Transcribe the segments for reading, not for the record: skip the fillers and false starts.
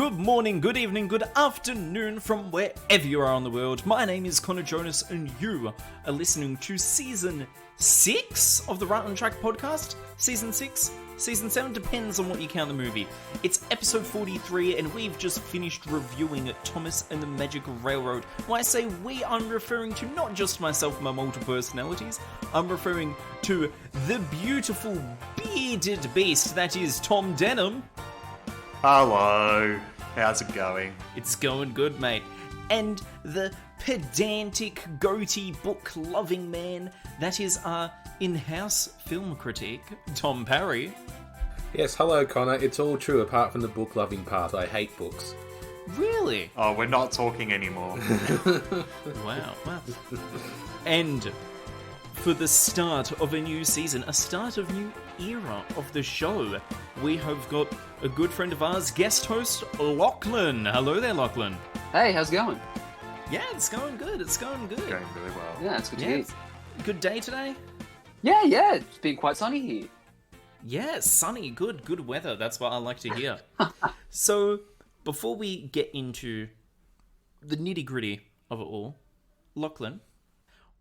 Good morning, good evening, good afternoon from wherever you are in the world. My name is Connor Jonas and you are listening to Season 6 of the Right on Track podcast. Season 6? Season 7? Depends on what you count the movie. It's episode 43 and we've just finished reviewing Thomas and the Magic Railroad. When I say we, I'm referring to not just myself and my multiple personalities. I'm referring to the beautiful bearded beast that is Tom Denham. Hello, how's it going? It's going good, mate. And the pedantic, goatee, book-loving man that is our in-house film critic, Tom Parry. Yes, hello Connor. It's all true apart from the book-loving part. I hate books. Really? Oh, we're not talking anymore. Wow. And for the start of a new season, a start of new era of the show, we have got a good friend of ours, guest host Lachlan. Hello there, Lachlan. Hey, how's it going? Yeah, it's going good. It's going good. Going really well. Yeah, it's good to hear. Good day today? Yeah, it's been quite sunny here. Yeah, sunny, good weather. That's what I like to hear. So, before we get into the nitty-gritty of it all, Lachlan,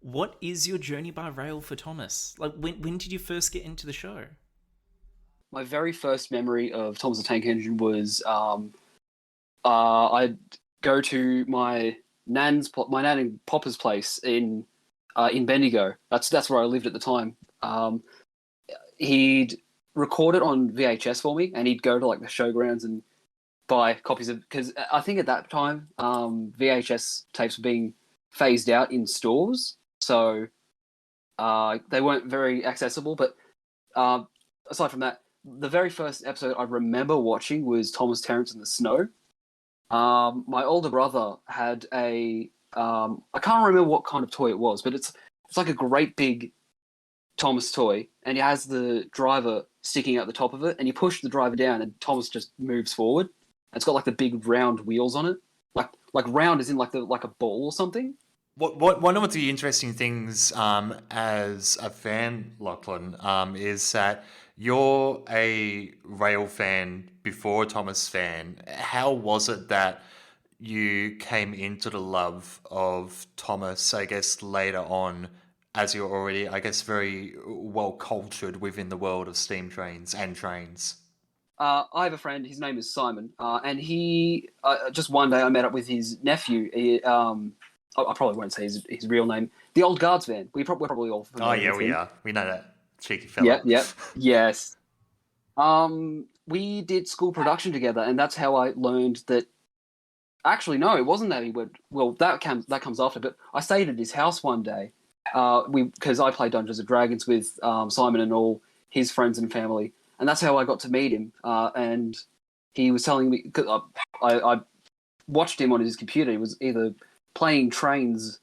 what is your journey by rail for Thomas? Like, when did you first get into the show? My very first memory of Thomas the Tank Engine was I'd go to my nan and Popper's place in Bendigo. That's where I lived at the time. He'd record it on VHS for me, and he'd go to like the showgrounds and buy copies of, because I think at that time VHS tapes were being phased out in stores, so they weren't very accessible. But aside from that, the very first episode I remember watching was Thomas Terrence in the Snow. My older brother had a I can't remember what kind of toy it was, but it's like a great big Thomas toy, and he has the driver sticking out the top of it, and you push the driver down and Thomas just moves forward. It's got like the big round wheels on it, like round as in like a ball or something. One of the interesting things as a fan, Lachlan, is that you're a Rail fan before a Thomas fan. How was it that you came into the love of Thomas, I guess, later on, as you're already, I guess, very well cultured within the world of steam trains and trains? I have a friend, his name is Simon, and he, just one day I met up with his nephew. I probably won't say his real name. The Old Guards van. We're probably all familiar with him. We are. We know that cheeky fella. Yep. Yes. We did school production together, and that's how I learned that. Actually, no, it wasn't that he would. Well, that comes after. But I stayed at his house one day, because I played Dungeons and Dragons with Simon and all his friends and family, and that's how I got to meet him. And he was telling me, because I watched him on his computer. He was either playing trains,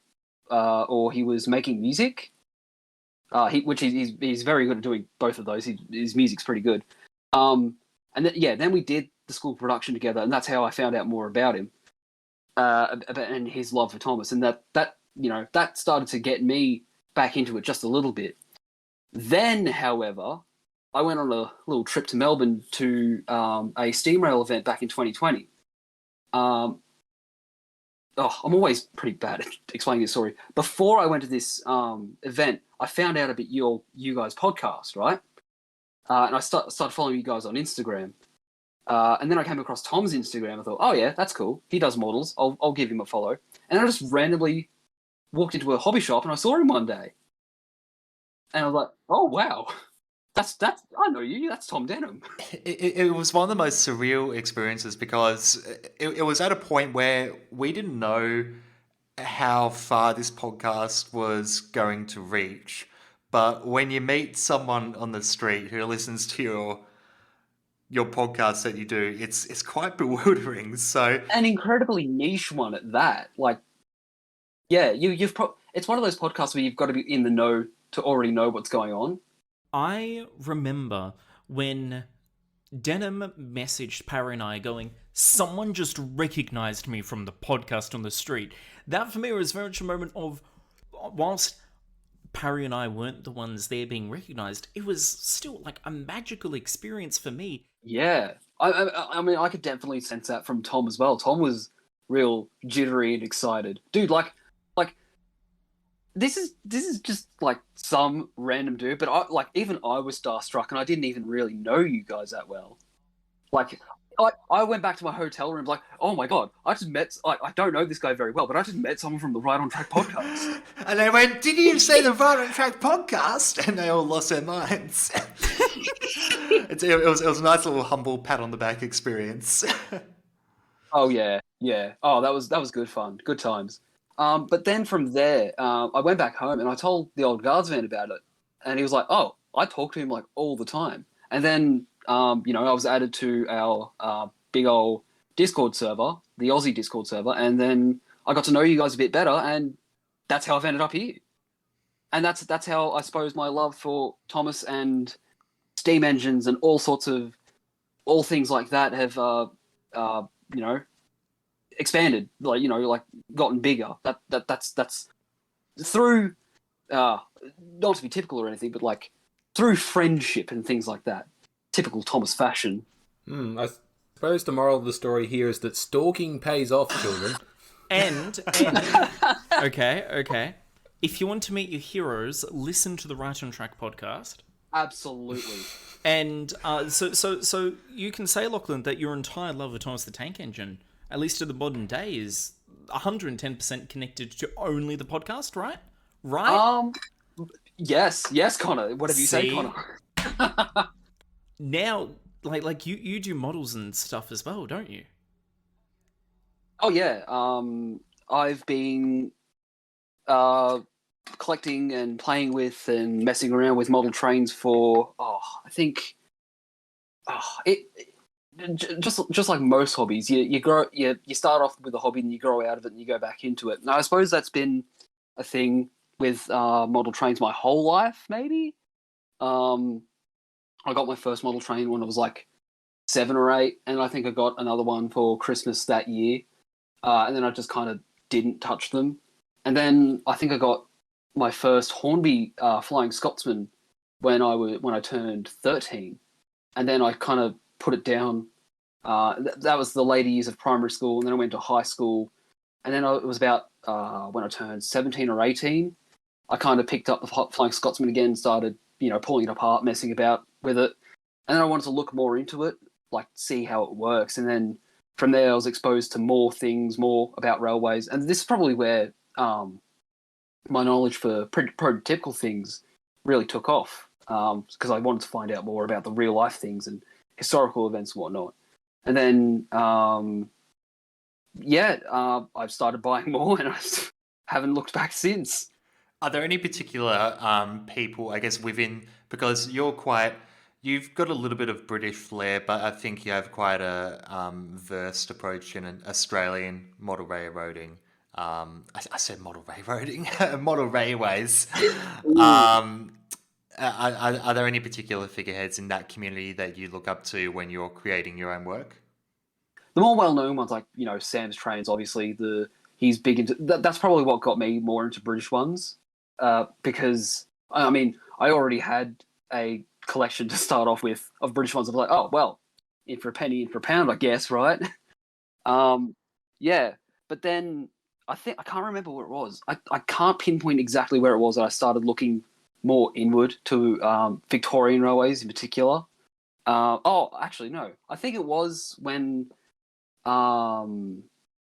or he was making music. He's very good at doing both of those. His music's pretty good. Then we did the school production together, and that's how I found out more about him, and his love for Thomas, and that started to get me back into it just a little bit. Then, however, I went on a little trip to Melbourne to a steam rail event back in 2020. I'm always pretty bad at explaining this story. Before I went to this event, I found out about you guys' podcast, right? And I started following you guys on Instagram. And then I came across Tom's Instagram. I thought, oh yeah, that's cool. He does models. I'll give him a follow. And I just randomly walked into a hobby shop and I saw him one day. And I was like, oh wow, that's I know you. That's Tom Denham. It was one of the most surreal experiences because it was at a point where we didn't know how far this podcast was going to reach. But when you meet someone on the street who listens to your podcast that you do, it's quite bewildering. So an incredibly niche one at that. Like, yeah, it's one of those podcasts where you've got to be in the know to already know what's going on. I remember when Denham messaged Parry and I going, someone just recognized me from the podcast on the street. That for me was very much a moment of, whilst Parry and I weren't the ones there being recognized, it was still like a magical experience for me. Yeah. I mean, I could definitely sense that from Tom as well. Tom was real jittery and excited, dude. Like this is just like some random dude, but even I was starstruck, and I didn't even really know you guys that well. Like, I went back to my hotel room, like, oh my god, I just met. I don't know this guy very well, but I just met someone from the Right on Track podcast. And they went, "Did you say the Right on Track podcast?" And they all lost their minds. It was a nice little humble pat on the back experience. Oh yeah, yeah. Oh, that was good fun, good times. But then from there, I went back home and I told the old guardsman about it, and he was like, "Oh, I talk to him like all the time." And then, I was added to our big old Discord server, the Aussie Discord server, and then I got to know you guys a bit better, and that's how I've ended up here. And that's how I suppose my love for Thomas and steam engines and all things like that have expanded, like gotten bigger. That's through not to be typical or anything, but like through friendship and things like that. Typical Thomas fashion. I suppose the moral of the story here is that stalking pays off, children. And okay. If you want to meet your heroes, listen to the Right on Track podcast. Absolutely. And so you can say, Lachlan, that your entire love of Thomas the Tank Engine, at least to the modern day, is 110% connected to only the podcast, right? Right? Yes, Connor. Whatever you say, Connor. Now, like you do models and stuff as well, don't you? Oh yeah. I've been collecting and playing with and messing around with model trains for just like most hobbies, you start off with a hobby and you grow out of it and you go back into it. And I suppose that's been a thing with model trains my whole life, maybe. I got my first model train when I was like 7 or 8, and I think I got another one for Christmas that year. And then I just kind of didn't touch them. And then I think I got my first Hornby Flying Scotsman when I turned 13, and then I kind of put it down. That was the later years of primary school, and then I went to high school, and then it was about when I turned 17 or 18, I kind of picked up the Flying Scotsman again, started pulling it apart, messing about with it, and then I wanted to look more into it, like see how it works, and then from there I was exposed to more things, more about railways, and this is probably where my knowledge for prototypical things really took off, because I wanted to find out more about the real life things and historical events and whatnot. And then, I've started buying more, and I haven't looked back since. Are there any particular people, I guess, because you've got a little bit of British flair, but I think you have quite a versed approach in an Australian model railroading. I said model railroading, model railways. Are there any particular figureheads in that community that you look up to when you're creating your own work? The more well-known ones, like Sam's Trains, obviously he's big into that's probably what got me more into British ones, because I mean I already had a collection to start off with of British ones. I'm like, oh well, in for a penny, in for a pound, I guess, right? Yeah, but then I can't remember where it was. I can't pinpoint exactly where it was that I started looking more inward to Victorian railways in particular. Actually, no. I think it was when I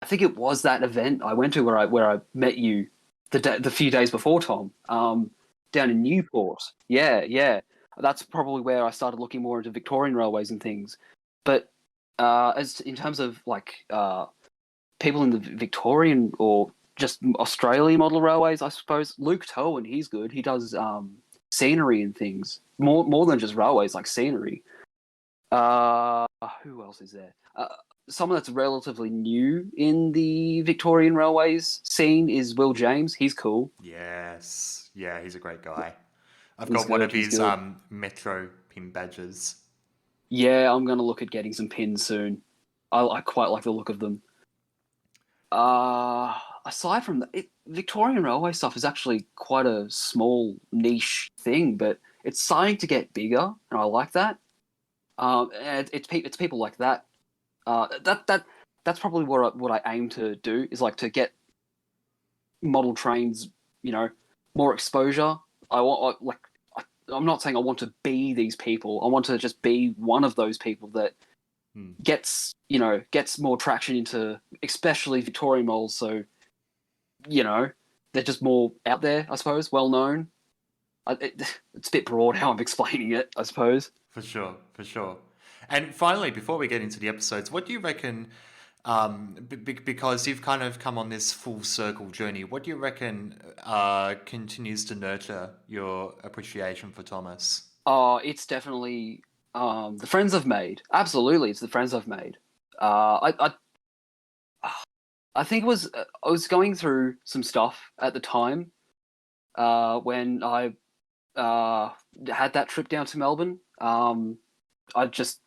think it was that event I went to where I met you the few days before, Tom, down in Newport. Yeah. That's probably where I started looking more into Victorian railways and things. But as in terms of like people in the Victorian or just Australian model railways, I suppose Luke Towan, he's good. He does scenery and things more than just railways, like scenery. Who else is there? Someone that's relatively new in the Victorian railways scene is Will James. He's cool. Yes, yeah, he's a great guy. I've He's got one good, of he's his good. Metro pin badges. Yeah, I'm gonna look at getting some pins soon. I quite like the look of them. Aside from that, Victorian railway stuff is actually quite a small niche thing, but it's starting to get bigger, and I like that. And it's people like that. That's probably what I aim to do, is like to get model trains, more exposure. I'm not saying I want to be these people. I want to just be one of those people that gets more traction into, especially Victorian models. So, they're just more out there, I suppose, well known. It's a bit broad how I'm explaining it, I suppose. For sure, for sure. And finally, before we get into the episodes, what do you reckon, because you've kind of come on this full circle journey, what do you reckon continues to nurture your appreciation for Thomas? It's definitely the friends I've made. Absolutely, it's the friends I've made. I think it was I was going through some stuff at the time when I had that trip down to Melbourne. I just,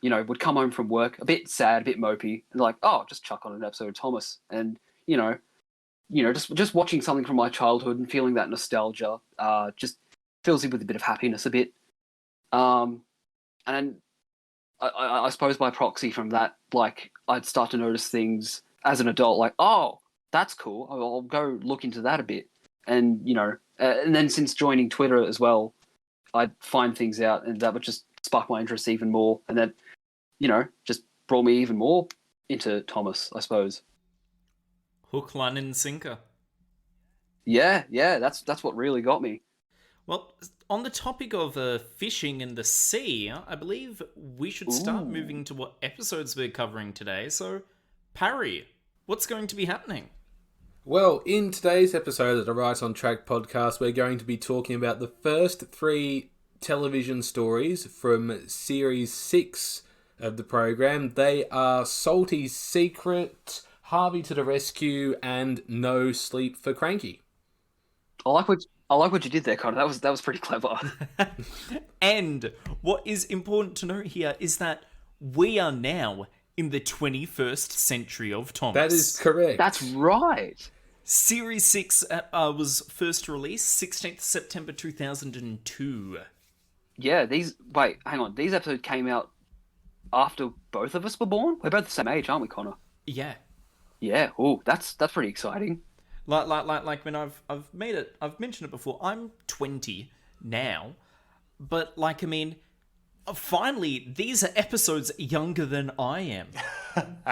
would come home from work a bit sad, a bit mopey, and like, oh, just chuck on an episode of Thomas, and just watching something from my childhood and feeling that nostalgia just fills you with a bit of happiness, a bit. And I suppose by proxy from that, like, I'd start to notice things as an adult, like, oh, that's cool. I'll go look into that a bit, and and then since joining Twitter as well, I'd find things out, and that would just spark my interest even more, and that, just brought me even more into Thomas, I suppose. Hook, line, and sinker. Yeah, that's what really got me. Well, on the topic of fishing in the sea, I believe we should start moving to what episodes we're covering today. So, Parry, what's going to be happening? Well, in today's episode of the Right on Track podcast, we're going to be talking about the first 3 television stories from Series 6 of the program. They are Salty's Secret, Harvey to the Rescue, and No Sleep for Cranky. I like what you did there, Connor. That was pretty clever. And what is important to note here is that we are now in the 21st century of Thomas. That is correct. That's right. Series 6 was first released 16th September 2002. Yeah, hang on. These episodes came out after both of us were born? We're both the same age, aren't we, Connor? Yeah. Yeah. Oh, that's pretty exciting. Like when I've mentioned it before, I'm 20 now, but finally, these are episodes younger than I am.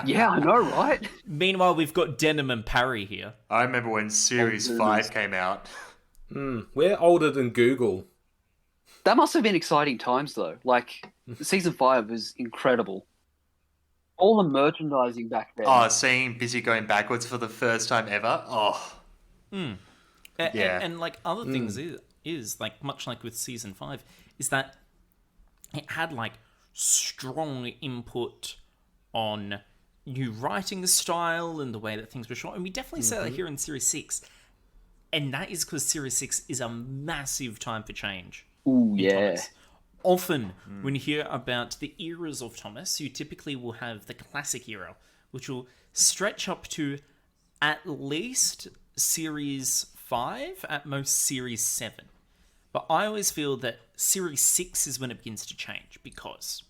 Yeah, I know, right? Meanwhile, we've got Denim and Parry here. I remember when Series 5 came out. We're older than Google. That must have been exciting times, though. Like, Season 5 was incredible. All the merchandising back then. Oh, seeing Busy going backwards for the first time ever. Oh. Yeah. And like other things is like, much like with Season 5, is that it had like strong input on new writing style and the way that things were shot. And we definitely say that here in Series 6. And that is because Series 6 is a massive time for change. Ooh, yeah. Thomas. Often, when you hear about the eras of Thomas, you typically will have the classic era, which will stretch up to at least Series 5, at most Series 7. But I always feel that Series 6 is when it begins to change, because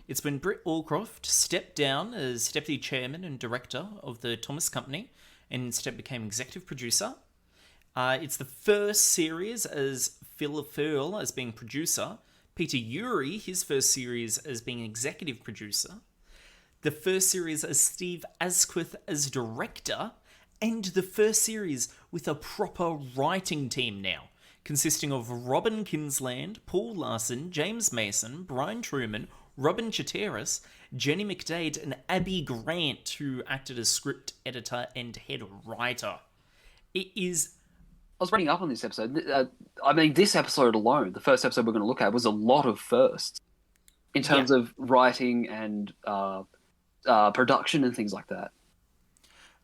it's when Britt Allcroft stepped down as deputy chairman and director of the Thomas Company and instead became executive producer. It's the first series as Phil Furl as being producer, Peter Urie, his first series as being executive producer, the first series as Steve Asquith as director, and the first series with a proper writing team now, consisting of Robin Kinsland, Paul Larson, James Mason, Brian Truman, Robin Chateris, Jenny McDade, and Abby Grant, who acted as script editor and head writer. It is... I was reading up on this episode. This episode alone, the first episode we're going to look at, was a lot of firsts in terms of writing and production and things like that.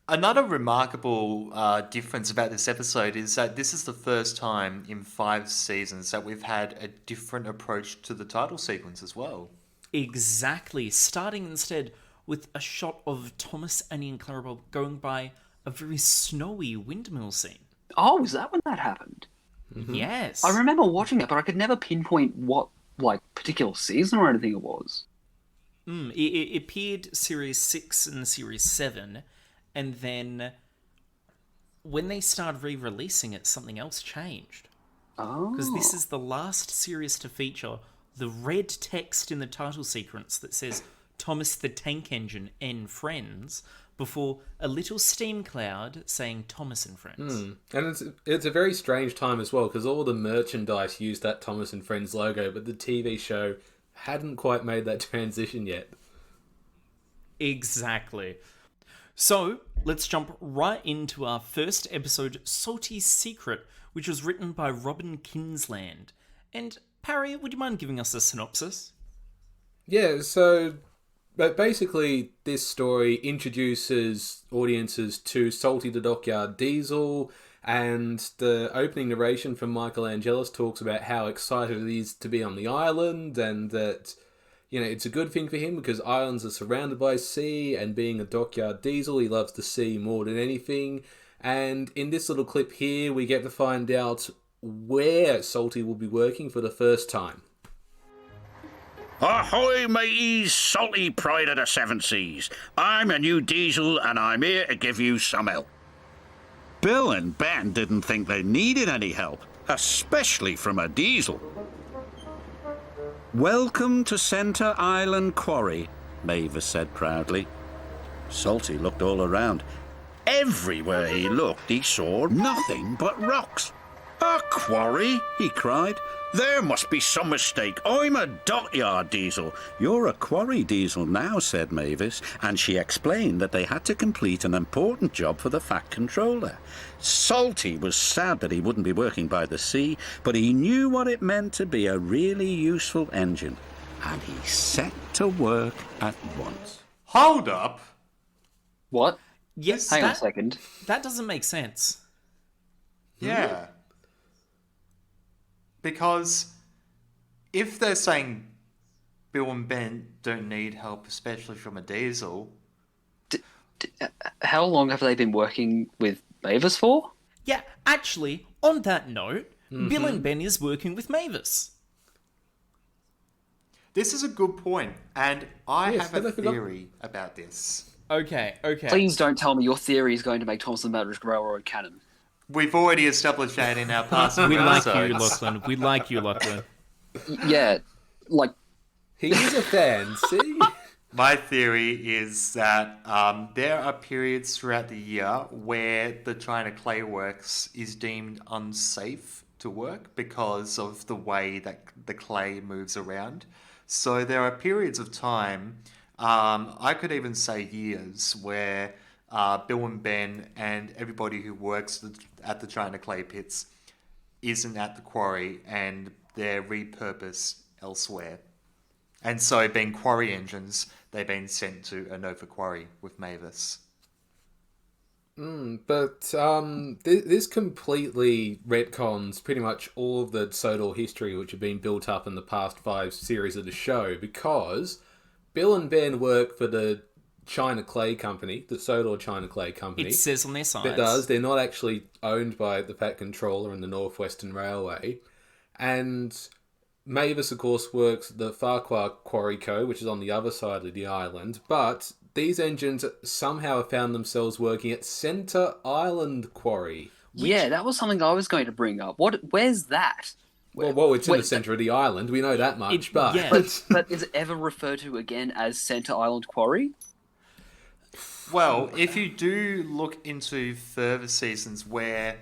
Another remarkable difference about this episode is that this is the first time in 5 seasons that we've had a different approach to the title sequence as well. Exactly. Starting instead with a shot of Thomas, Annie, and Clarabelle going by a very snowy windmill scene. Oh, is that when that happened? Mm-hmm. Yes. I remember watching it, but I could never pinpoint what like particular season or anything it was. It appeared Series 6 and Series 7, and then when they started re-releasing it, something else changed. Oh. Because this is the last series to feature the red text in the title sequence that says Thomas the Tank Engine and Friends, before a little steam cloud saying Thomas and Friends. And it's a very strange time as well, because all the merchandise used that Thomas and Friends logo, but the TV show hadn't quite made that transition yet. Exactly. So, let's jump right into our first episode, Salty Secret, which was written by Robin Kinsland. And, Parry, would you mind giving us a synopsis? Yeah, so but basically this story introduces audiences to Salty the Dockyard Diesel, and the opening narration from Michael Angelis talks about how excited he is to be on the island, and that, you know, it's a good thing for him because islands are surrounded by sea, and being a Dockyard Diesel, he loves the sea more than anything. And in this little clip here, we get to find out where Salty will be working for the first time. Ahoy, mateys, salty pride of the seven seas. I'm a new diesel and I'm here to give you some help. Bill and Ben didn't think they needed any help, especially from a diesel. Welcome to Centre Island Quarry, Mavis said proudly. Salty looked all around. Everywhere he looked, he saw nothing but rocks. A quarry? He cried. There must be some mistake. I'm a dockyard diesel. You're a quarry diesel now, said Mavis, and she explained that they had to complete an important job for the Fat Controller. Salty was sad that he wouldn't be working by the sea, but he knew what it meant to be a really useful engine, and he set to work at once. Hold up. What? Yes, Hang on a second. That doesn't make sense. Yeah. Because if they're saying Bill and Ben don't need help, especially from a diesel... How long have they been working with Mavis for? Yeah, actually, on that note, Bill and Ben is working with Mavis. This is a good point, and I Yes, have a but I forgot- theory about this. Okay. Please don't tell me your theory is going to make Thomas and Madras Railroad canon. We've already established that in our past We like you, episodes. Lachlan. We like you, Lachlan. Yeah, like, He is a fan, see? My theory is that there are periods throughout the year where the China Clay Works is deemed unsafe to work because of the way that the clay moves around. So there are periods of time, I could even say years, where Bill and Ben and everybody who works at the China Clay Pits isn't at the quarry and they're repurposed elsewhere. And so, being quarry engines, they've been sent to Anova Quarry with Mavis. But this completely retcons pretty much all of the Sodor history which have been built up in the past 5 series of the show, because Bill and Ben work for the China Clay Company, the Sodor China Clay Company. It says on their sides. It does. They're not actually owned by the Fat Controller and the Northwestern Railway. And Mavis, of course, works at the Farquhar Quarry Co., which is on the other side of the island. But these engines somehow have found themselves working at Centre Island Quarry. yeah, that was something I was going to bring up. Where's that? Well, it's in wait, the centre of the island. We know that much. But yeah. But is it ever referred to again as Centre Island Quarry? Well, if you do look into further seasons where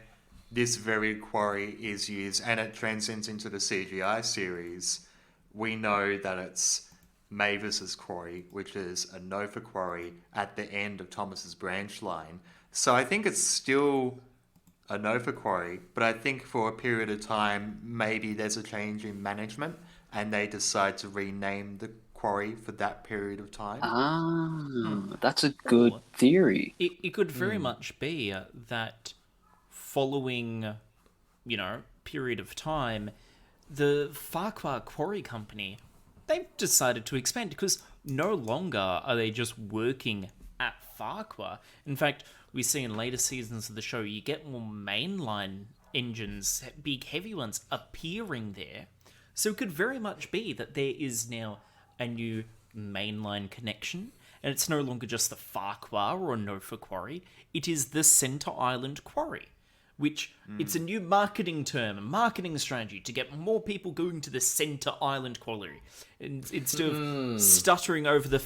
this very quarry is used and it transcends into the CGI series, we know that it's Mavis's quarry, which is a Nova quarry at the end of Thomas's branch line. So I think it's still a Nova quarry, but I think for a period of time, maybe there's a change in management and they decide to rename the quarry for that period of time. That's a good theory. It could very much be that following, period of time, the Farquhar Quarry Company, they've decided to expand because no longer are they just working at Farquhar. In fact, we see in later seasons of the show, you get more mainline engines, big heavy ones, appearing there. So it could very much be that there is now a new mainline connection, and it's no longer just the Farquhar or Nofa quarry, it is the Center Island quarry, which it's a new marketing term, a marketing strategy to get more people going to the Center Island quarry, instead of stuttering over the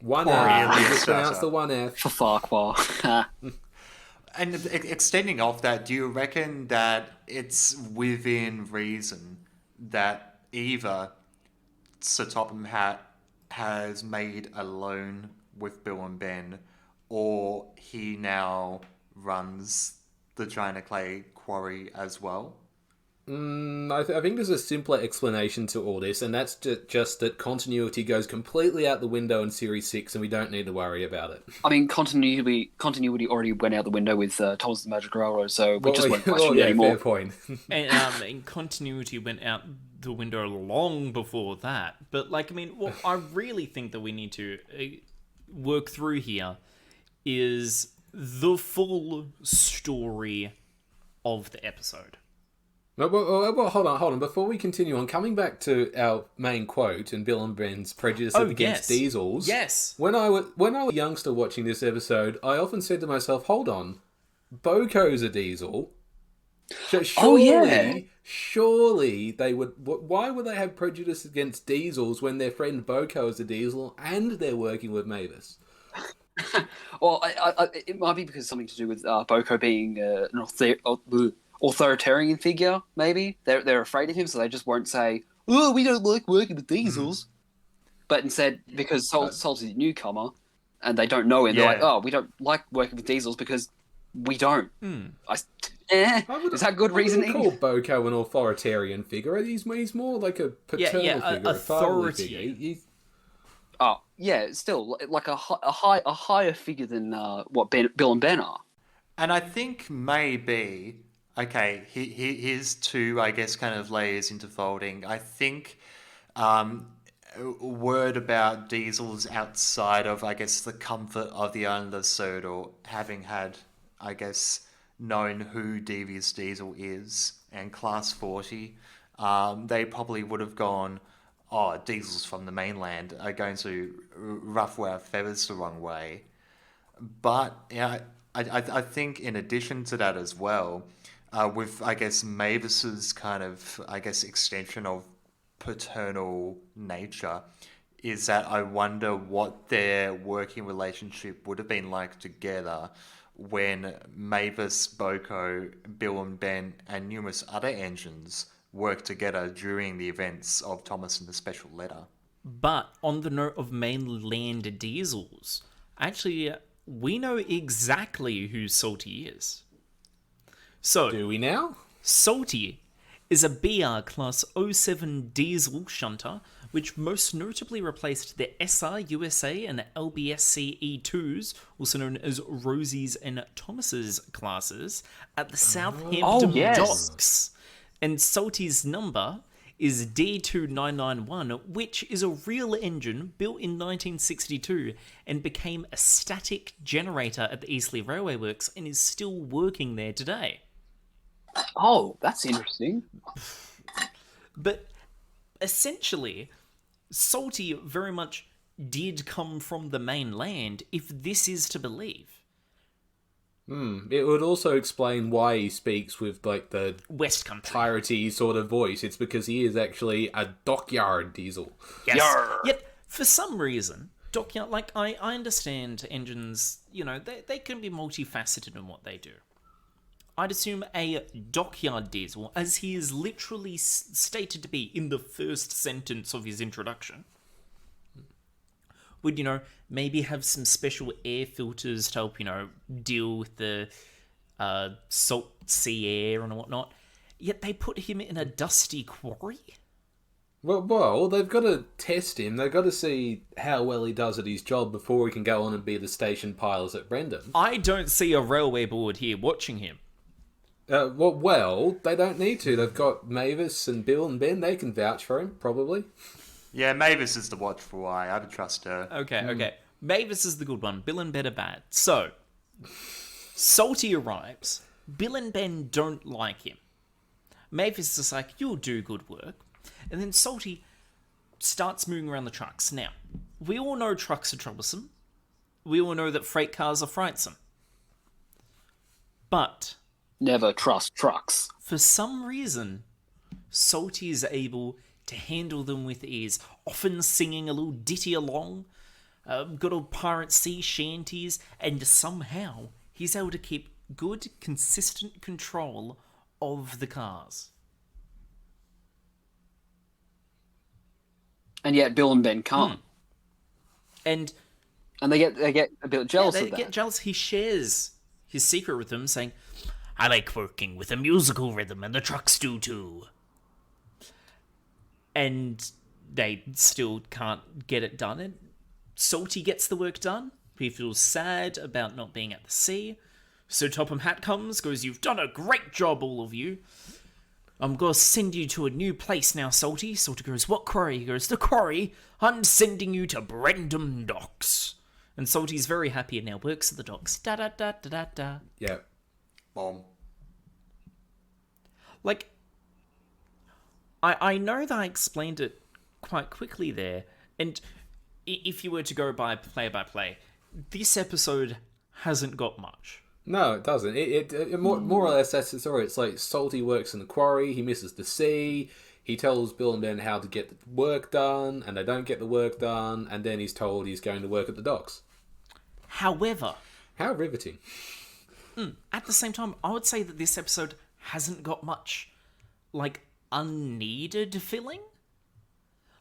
One Really F. Just stutter. pronounce the one F. For Farquhar. And extending off that, do you reckon that it's within reason that either Sir Topham Hatt has made a loan with Bill and Ben, or he now runs the China Clay Quarry as well? I think there's a simpler explanation to all this, and that's just that continuity goes completely out the window in Series 6, and we don't need to worry about it. I mean, continuity already went out the window with Thomas the Magic Railroad, so we just won't question it anymore. Fair point. And continuity went out the window long before that. But, like, I mean, what I really think that we need to work through here is the full story of the episode. No, well, hold on. Before we continue on, coming back to our main quote and Bill and Ben's prejudice against diesels. Yes. When I was a youngster watching this episode, I often said to myself, "Hold on, Boco's a diesel. So surely they would. Why would they have prejudice against diesels when their friend Boco is a diesel and they're working with Mavis?" Well, it might be because of something to do with Boco being an authoritarian figure, maybe. They're afraid of him, so they just won't say, "Oh, we don't like working with diesels." But instead, because Salt's a newcomer, and they don't know him, they're like, "Oh, we don't like working with diesels because we don't." Is that good reasoning? I wouldn't call Boco an authoritarian figure. He's more like a paternal figure, a fatherly figure. Oh, yeah, still, like a higher figure than what Bill and Ben are. And I think maybe, okay, here's two, I guess, kind of layers into folding. I think word about diesels outside of, I guess, the comfort of the underside, or having had, I guess, known who Devious Diesel is and Class 40, they probably would have gone, "Oh, diesels from the mainland are going to ruffle our feathers the wrong way." But yeah, I think in addition to that as well, with, I guess, Mavis's kind of, I guess, extension of paternal nature, is that I wonder what their working relationship would have been like together when Mavis, Boco, Bill and Ben, and numerous other engines worked together during the events of Thomas and the Special Letter. But on the note of mainland diesels, actually, we know exactly who Salty is. So, Do we now? Salty is a BR Class 07 diesel shunter, which most notably replaced the SR USA and LBSC E2s, also known as Rosie's and Thomas's classes, at the Southampton docks. And Salty's number is D2991, which is a real engine built in 1962 and became a static generator at the Eastleigh Railway Works and is still working there today. Oh, that's interesting. But essentially, Salty very much did come from the mainland, if this is to believe. It would also explain why he speaks with, like, the West Country. piratey sort of voice. It's because he is actually a dockyard diesel. Yes. Yarr. Yet, for some reason, dockyard, like, I understand engines, they can be multifaceted in what they do. I'd assume a dockyard diesel, as he is literally stated to be in the first sentence of his introduction, would, maybe have some special air filters to help, deal with the salt sea air and whatnot. Yet they put him in a dusty quarry? Well, they've got to test him. They've got to see how well he does at his job before he can go on and be the station pilot at Brendan. I don't see a railway board here watching him. Well, they don't need to. They've got Mavis and Bill and Ben. They can vouch for him, probably. Yeah, Mavis is the watchful eye. I would trust her. Okay. Mavis is the good one. Bill and Ben are bad. So, Salty arrives. Bill and Ben don't like him. Mavis is just like, you'll do good work. And then Salty starts moving around the trucks. Now, we all know trucks are troublesome. We all know that freight cars are frightsome. But Never trust trucks. for some reason, Salty is able to handle them with ease, often singing a little ditty along, good old pirate sea shanties, and somehow he's able to keep good, consistent control of the cars. And yet Bill and Ben can't. And And they get a bit jealous they of that. get jealous. He shares his secret with them, saying, I like working with a musical rhythm, and the trucks do too. And they still can't get it done. And Salty gets the work done. He feels sad about not being at the sea. So Topham Hat comes, goes, you've done a great job, all of you. I'm going to send you to a new place now, Salty. Salty goes, what quarry? He goes, the quarry. I'm sending you to Brendam Docks. And Salty's very happy and now works at the docks. Da-da-da-da-da-da. Yeah. Bomb. Like, I know that I explained it quite quickly there, and if you were to go by play, this episode hasn't got much. No, it doesn't. It more or less that's the story. It's like Salty works in the quarry, he misses the sea, he tells Bill and Ben how to get the work done, and they don't get the work done, and then he's told he's going to work at the docks. However, How riveting. at the same time, I would say that this episode hasn't got much, like, unneeded filling.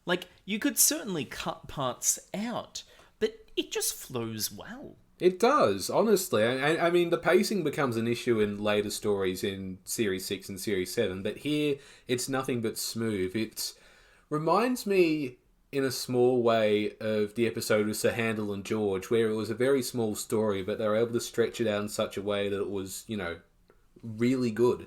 Like, you could certainly cut parts out, but it just flows well. It does, honestly. I mean, the pacing becomes an issue in later stories in Series 6 and Series 7, but here it's nothing but smooth. It reminds me, in a small way, of the episode with Sir Handel and George, where it was a very small story, but they were able to stretch it out in such a way that it was, really good.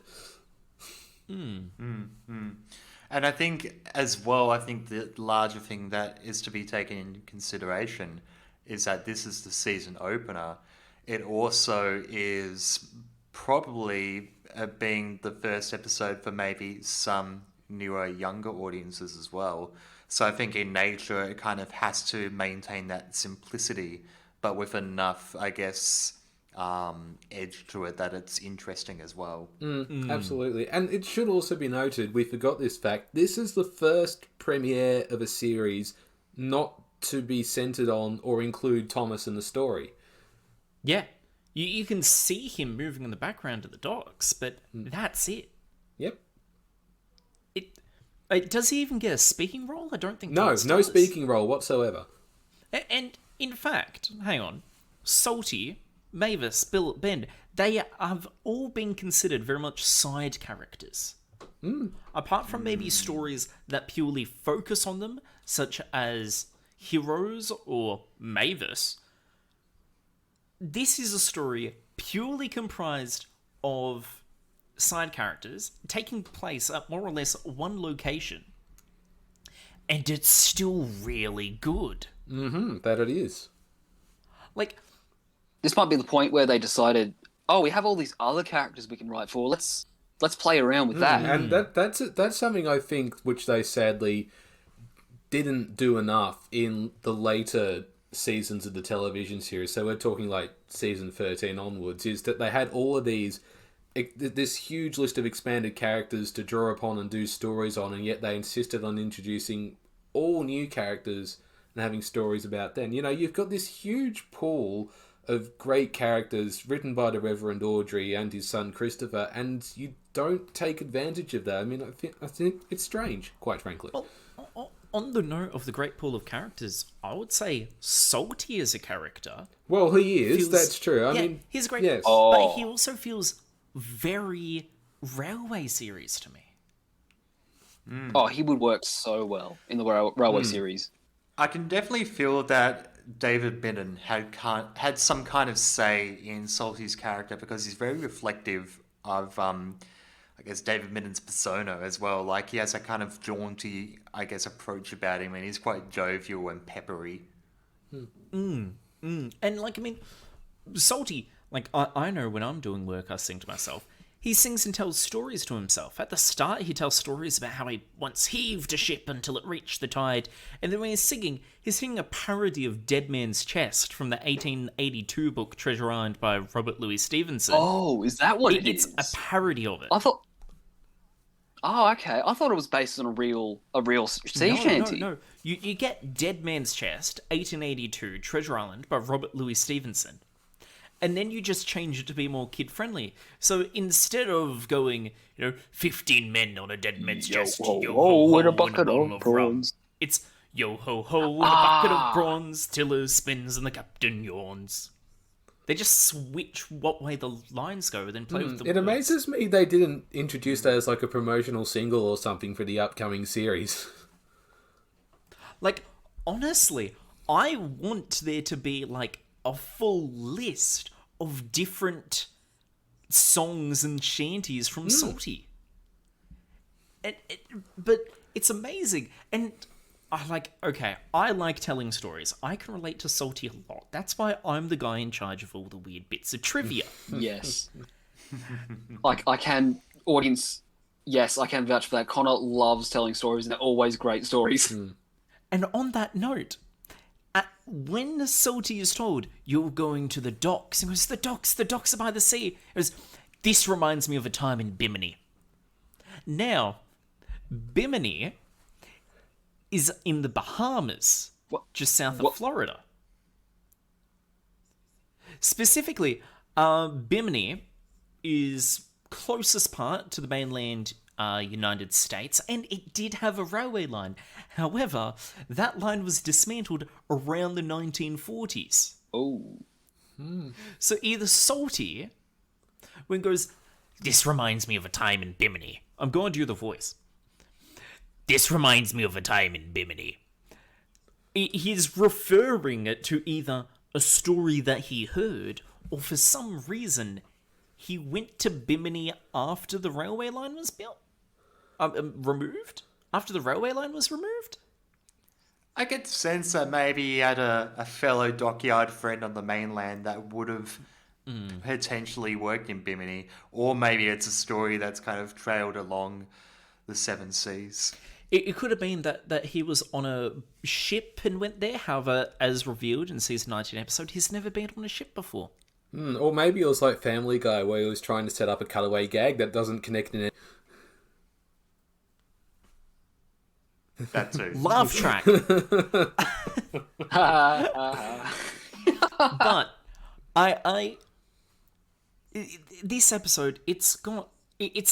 And I think, as well, the larger thing that is to be taken into consideration is that this is the season opener. It also is probably being the first episode for maybe some newer, younger audiences as well. So I think in nature, it kind of has to maintain that simplicity, but with enough, I guess, edge to it that it's interesting as well. Absolutely. And it should also be noted, we forgot this fact, this is the first premiere of a series not to be centered on or include Thomas in the story. Yeah, you can see him moving in the background at the docks, but that's it. Yep. Does he even get a speaking role? I don't think No Thomas does. speaking role whatsoever. And in fact, hang on, Salty, Mavis, Bill, Ben, they have all been considered very much side characters. Apart from maybe stories that purely focus on them, such as Heroes or Mavis, this is a story purely comprised of side characters taking place at more or less one location. And it's still really good. That it is. Like, This might be the point where they decided, oh, we have all these other characters we can write for. Let's play around with that. And that's something I think which they sadly didn't do enough in the later seasons of the television series. So we're talking like season 13 onwards, is that they had all of this huge list of expanded characters to draw upon and do stories on, and yet they insisted on introducing all new characters and having stories about them. You've got this huge pool of great characters written by the Reverend Audrey and his son Christopher, and you don't take advantage of that. I mean, I think it's strange, quite frankly. well, on the note of the great pool of characters, I would say Salty as a character. Well, he is, feels- that's true. I yeah, mean, he's great, yes. but he also feels very Railway series to me. Oh, he would work so well in the Railway series. I can definitely feel that David Bennon had some kind of say in Salty's character because he's very reflective of, I guess, David Bennon's persona as well. Like, he has a kind of jaunty, I guess, approach about him, and he's quite jovial and peppery. And, like, I mean, Salty, like, I know when I'm doing work, I sing to myself. he sings and tells stories to himself. At the start, he tells stories about how he once heaved a ship until it reached the tide. And then when he's singing a parody of Dead Man's Chest from the 1882 book Treasure Island by Robert Louis Stevenson. Oh, is that what it is? It's a parody of it. I thought... Oh, okay. I thought it was based on a real sea shanty. No. You get Dead Man's Chest, 1882, Treasure Island by Robert Louis Stevenson. And then you just change it to be more kid-friendly. So instead of going, 15 men on a dead man's chest, yo-ho-ho, and a bucket of prawns. It's yo-ho-ho, and a bucket of prawns, tiller spins and the captain yawns. They just switch what way the lines go, then play with the words. It amazes me they didn't introduce that as like a promotional single or something for the upcoming series. Like, honestly, I want there to be like a full list of different songs and shanties from Salty. But it's amazing. And I like telling stories. I can relate to Salty a lot. That's why I'm the guy in charge of all the weird bits of trivia. Yes. I can vouch for that. Connor loves telling stories, and they're always great stories. And on that note, when Salty is told, you're going to the docks, he goes, the docks are by the sea. It was, this reminds me of a time in Bimini. Now, Bimini is in the Bahamas, just south of Florida. Specifically, Bimini is closest part to the mainland United States, and it did have a railway line. However, that line was dismantled around the 1940s. Oh. So either Salty, when it goes, this reminds me of a time in Bimini. I'm going to do the voice. This reminds me of a time in Bimini. He's referring it to either a story that he heard, or for some reason, he went to Bimini after the railway line was built? Removed? After the railway line was removed? I get the sense that maybe he had a fellow dockyard friend on the mainland that would have potentially worked in Bimini, or maybe it's a story that's kind of trailed along the seven seas. It could have been that he was on a ship and went there. However, as revealed in season 19 episode, he's never been on a ship before. Or maybe it was like Family Guy, where he was trying to set up a cutaway gag that doesn't connect in it. That too. Laugh track. But this episode, it's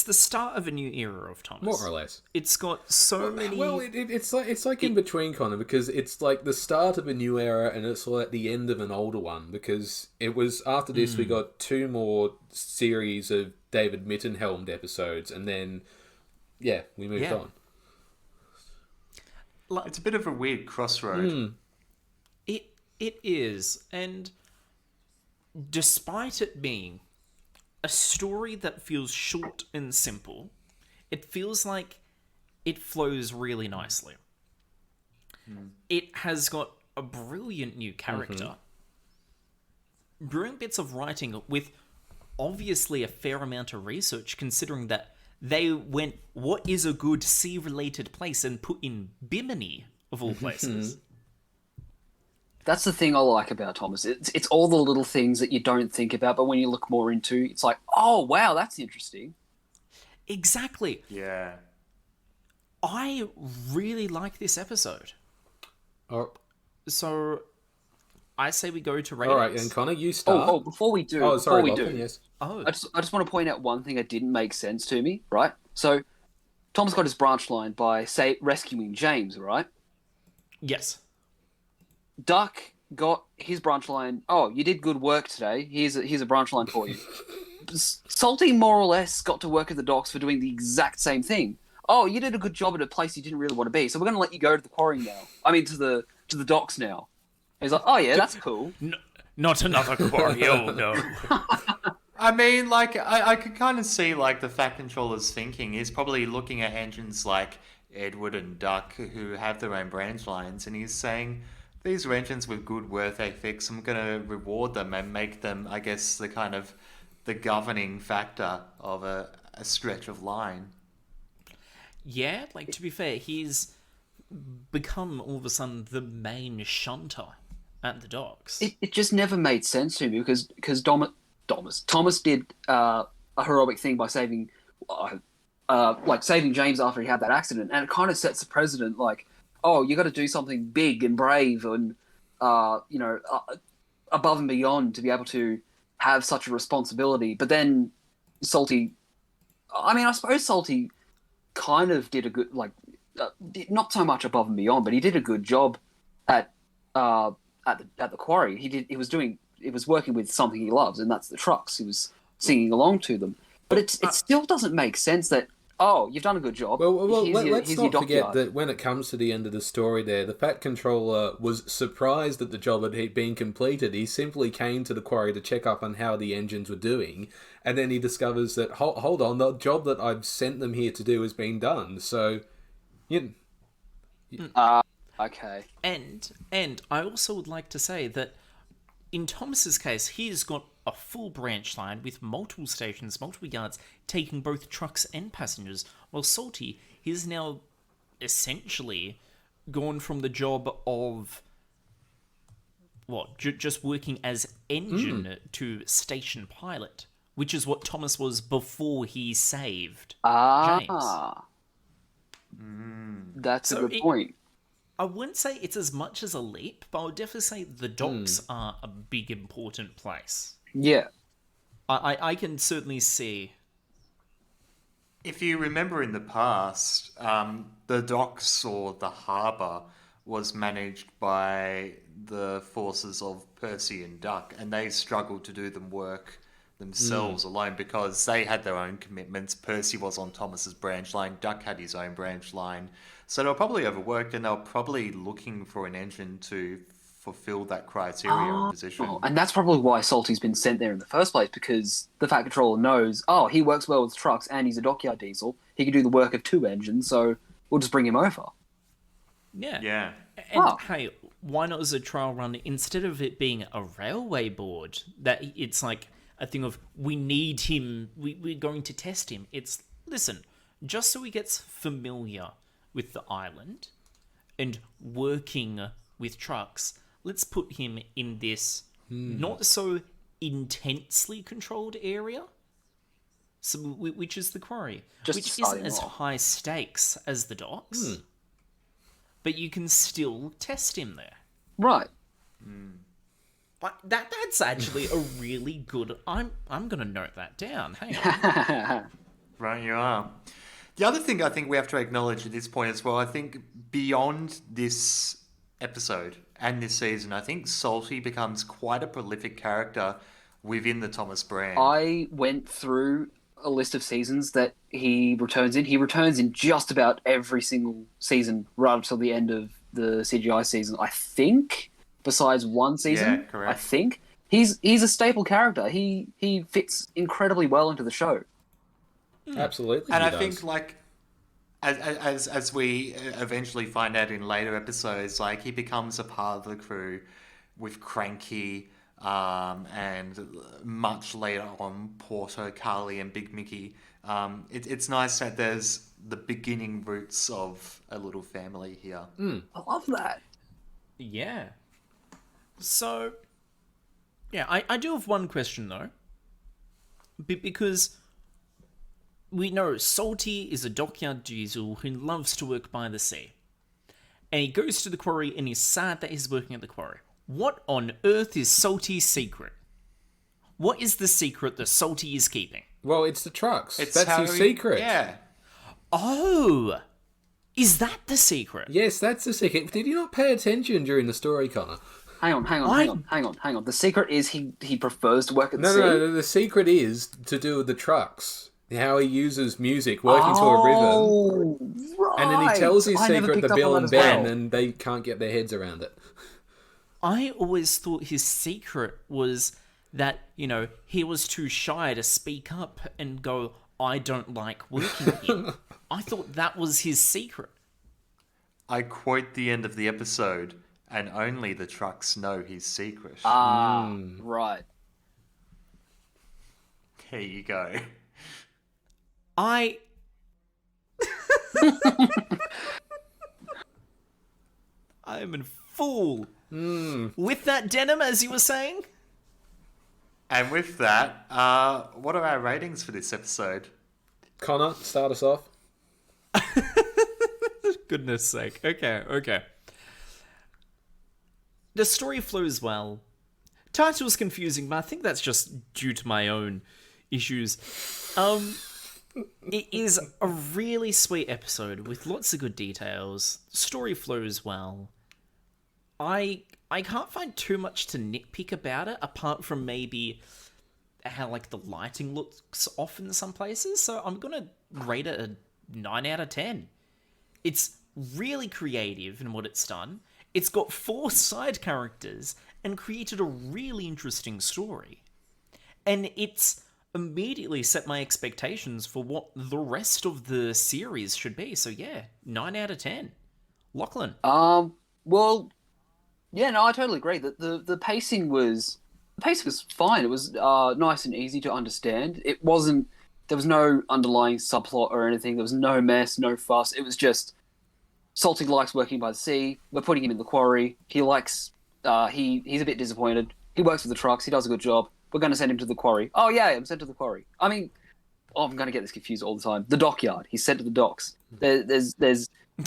the start of a new era of Thomas. More or less. It's got so many... Well, it's like in between, Connor, because it's like the start of a new era and it's like the end of an older one, because it was after this we got 2 more series of David Mittenhelmed episodes, and then, we moved on. It's a bit of a weird crossroad. It is, and despite it being a story that feels short and simple, it feels like it flows really nicely. It has got a brilliant new character, brilliant bits of writing with obviously a fair amount of research, considering that they went, what is a good sea-related place, and put in Bimini, of all places. That's the thing I like about Thomas. It's all the little things that you don't think about, but when you look more into, it's like, oh, wow, that's interesting. Exactly. Yeah. I really like this episode. So, I say we go to ratings. All right, and Connor, you start. Before we do, Lachlan, I just want to point out one thing that didn't make sense to me, right? So, Thomas got his branch line by, rescuing James, right? Yes. Duck got his branch line. Oh, you did good work today. Here's a branch line for you. Salty more or less got to work at the docks for doing the exact same thing. Oh, you did a good job at a place you didn't really want to be, so we're going to let you go to the quarry now. I mean, to the docks now. He's like, oh yeah, that's cool. Not another quarry. Oh no. I mean, like, I could kind of see, like, the Fat Controller's thinking. He's probably looking at engines like Edward and Duck, who have their own branch lines, and he's saying, these are engines with good work ethics. I'm going to reward them and make them, I guess, the kind of the governing factor of a stretch of line. Yeah, like, to be fair, he's become all of a sudden the main shunter at the docks. It just never made sense to me because Thomas did a heroic thing by saving James after he had that accident, and it kind of sets the precedent. Like, oh, you got to do something big and brave and above and beyond to be able to have such a responsibility. But then Salty, I suppose Salty kind of did a good, not so much above and beyond, but he did a good job at the quarry. He was working with something he loves, and that's the trucks. He was singing along to them. But it still doesn't make sense that, oh, you've done a good job. Well, let's here's not your forget dockyard. that when it comes to the end of the story there, the Fat Controller was surprised that the job had been completed. He simply came to the quarry to check up on how the engines were doing, and then he discovers that, hold on, the job that I've sent them here to do has been done. So, Okay. And I also would like to say that in Thomas's case, he's got a full branch line with multiple stations, multiple yards, taking both trucks and passengers, while Salty, he's now essentially gone from the job of just working as engine to station pilot, which is what Thomas was before he saved James. That's a good point. I wouldn't say it's as much as a leap, but I would definitely say the docks are a big, important place. Yeah. I can certainly see. If you remember in the past, the docks or the harbour was managed by the forces of Percy and Duck, and they struggled to do the work themselves alone because they had their own commitments. Percy was on Thomas's branch line, Duck had his own branch line. So they were probably overworked, and they were probably looking for an engine to fulfill that criteria and position. And that's probably why Salty's been sent there in the first place, because the Fat Controller knows, oh, he works well with trucks and he's a dockyard diesel. He can do the work of two engines, so we'll just bring him over. Yeah. Yeah. And hey, why not as a trial run, instead of it being a railway board, that it's like a thing of, we need him, we're going to test him. It's, listen, just so he gets familiar with the island and working with trucks, let's put him in this not so intensely controlled area, so which is the quarry, Just which starting isn't as off. high stakes as the docks, but you can still test him there. Right. But that's actually a really good. I'm gonna note that down. Hang on. Right, you are. The other thing I think we have to acknowledge at this point as well, I think beyond this episode and this season, I think Salty becomes quite a prolific character within the Thomas brand. I went through a list of seasons that he returns in. He returns in just about every single season right up till the end of the CGI season, I think, besides one season. Yeah, correct. I think. He's a staple character. He fits incredibly well into the show. absolutely. And he I does. think, like, as we eventually find out in later episodes, like, he becomes a part of the crew with Cranky, and much later on Porter, Carly, and Big Mickey. It's nice that there's the beginning roots of a little family here. I love that. Yeah. So, yeah, I do have one question though, because we know Salty is a dockyard diesel who loves to work by the sea. And he goes to the quarry and he's sad that he's working at the quarry. What on earth is Salty's secret? What is the secret that Salty is keeping? Well, it's the trucks. It's That's how his secret. Yeah. Oh! Is that the secret? Yes, that's the secret. Did you not pay attention during the story, Connor? Hang on. The secret is he prefers to work at the sea. No. The secret is to do with the trucks. How he uses music, working to a rhythm. Right. And then he tells his I never secret picked to up Bill on and that as Ben, well. and they can't get their heads around it. I always thought his secret was that, he was too shy to speak up and go, I don't like working here. I thought that was his secret. I quote the end of the episode, and only the trucks know his secret. Right. There you go. I am a fool. With that denim, as you were saying? And with that, what are our ratings for this episode? Connor, start us off. Goodness sake. Okay. The story flows well. Title's confusing, but I think that's just due to my own issues. It is a really sweet episode with lots of good details. Story flows well. I can't find too much to nitpick about it, apart from maybe how like the lighting looks off in some places. So I'm gonna rate it a 9 out of 10. It's really creative in what it's done. It's got 4 side characters and created a really interesting story. And it's immediately set my expectations for what the rest of the series should be. So yeah, 9 out of 10. Lachlan. Well, yeah, no, I totally agree. The pacing was fine. It was nice and easy to understand. It wasn't. There was no underlying subplot or anything. There was no mess, no fuss. It was just Salty likes working by the sea. We're putting him in the quarry. He likes. He's a bit disappointed. He works with the trucks. He does a good job. We're going to send him to the quarry. Oh yeah, I'm sent to the quarry. I mean, I'm going to get this confused all the time. The dockyard. He's sent to the docks. There's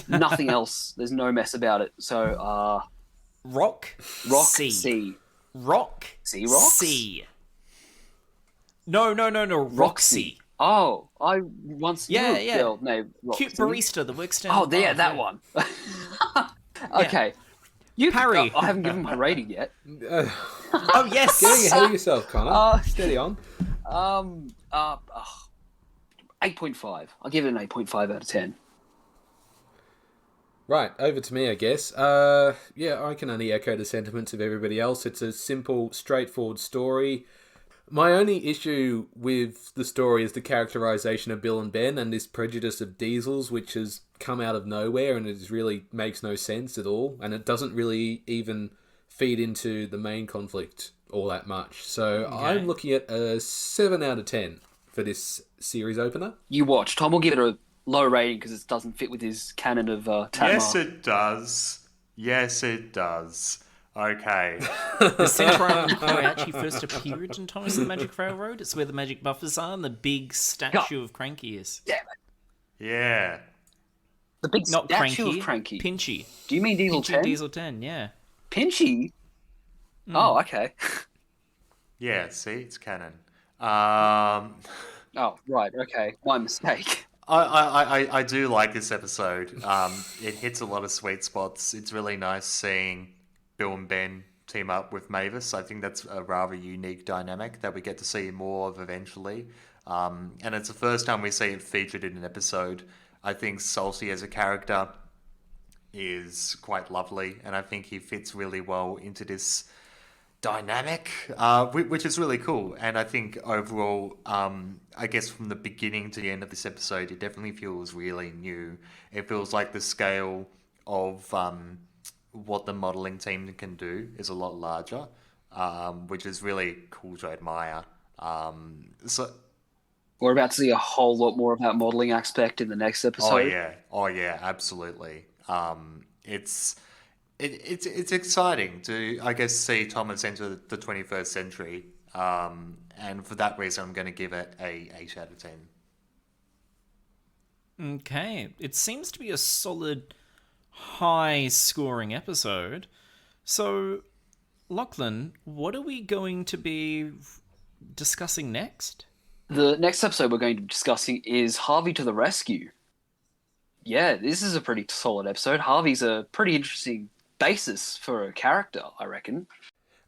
nothing else. There's no mess about it. So Rock Sea. Rock Sea rocks? Sea. No. Roxy. Oh, I once knew a girl named Roxy. Cute barista that works down. Oh, yeah, that one. Okay. You Parry. I haven't given my rating yet. Oh yes. Getting ahead of yourself, Connor. Steady on. 8.5. I'll give it an 8.5 out of 10. Right, over to me, I guess. Yeah, I can only echo the sentiments of everybody else. It's a simple, straightforward story. My only issue with the story is the characterization of Bill and Ben and this prejudice of Diesel's, which has come out of nowhere and it really makes no sense at all. And it doesn't really even feed into the main conflict all that much. So Okay. I'm looking at a 7 out of 10 for this series opener. You watch. Tom will give it a low rating because it doesn't fit with his canon of Tamar. Yes, it does. Okay. The Central Island Quarry actually first appeared in Thomas and the Magic Railroad. It's where the magic buffers are and the big statue of Cranky is. Damn it. Yeah. The big Not statue Cranky, of Cranky. Pinchy. Do you mean Diesel Pinchy 10? Diesel 10, yeah. Pinchy? Oh, okay. Yeah, see, it's canon. Oh, right, okay. My mistake. I do like this episode. It hits a lot of sweet spots. It's really nice seeing Bill and Ben team up with Mavis. I think that's a rather unique dynamic that we get to see more of eventually. And it's the first time we see it featured in an episode. I think Salty as a character is quite lovely, and I think he fits really well into this dynamic, which is really cool. And I think overall, I guess from the beginning to the end of this episode, it definitely feels really new. It feels like the scale of what the modelling team can do is a lot larger, which is really cool to admire. So We're about to see a whole lot more of that modelling aspect in the next episode. oh yeah, absolutely. It's exciting to, I guess, see Thomas enter the 21st century, and for that reason, I'm going to give it a 8 out of 10. Okay. It seems to be a solid, high-scoring episode. So, Lachlan, what are we going to be discussing next? The next episode we're going to be discussing is Harvey to the Rescue. Yeah, this is a pretty solid episode. Harvey's a pretty interesting basis for a character, I reckon.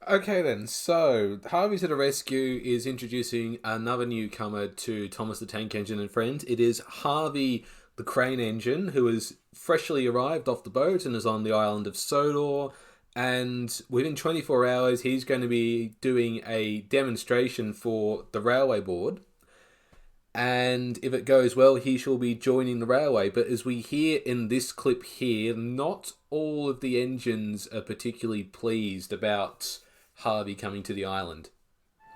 Okay then, so Harvey to the Rescue is introducing another newcomer to Thomas the Tank Engine and Friends. It is Harvey the Crane Engine, who has freshly arrived off the boat and is on the island of Sodor. And within 24 hours, he's going to be doing a demonstration for the railway board. And if it goes well, he shall be joining the railway. But as we hear in this clip here, not all of the engines are particularly pleased about Harvey coming to the island.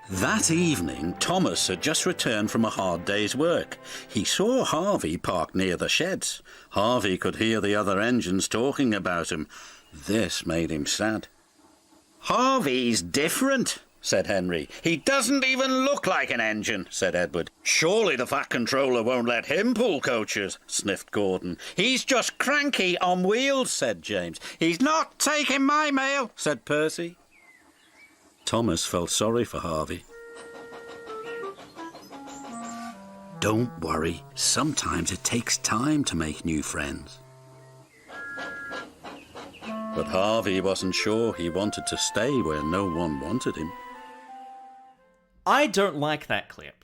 That evening, Thomas had just returned from a hard day's work. He saw Harvey parked near the sheds. Harvey could hear the other engines talking about him. This made him sad. "Harvey's different," said Henry. "He doesn't even look like an engine," said Edward. "Surely the Fat Controller won't let him pull coaches," sniffed Gordon. "He's just Cranky on wheels," said James. "He's not taking my mail," said Percy. Thomas felt sorry for Harvey. "Don't worry. Sometimes it takes time to make new friends." But Harvey wasn't sure he wanted to stay where no one wanted him. I don't like that clip.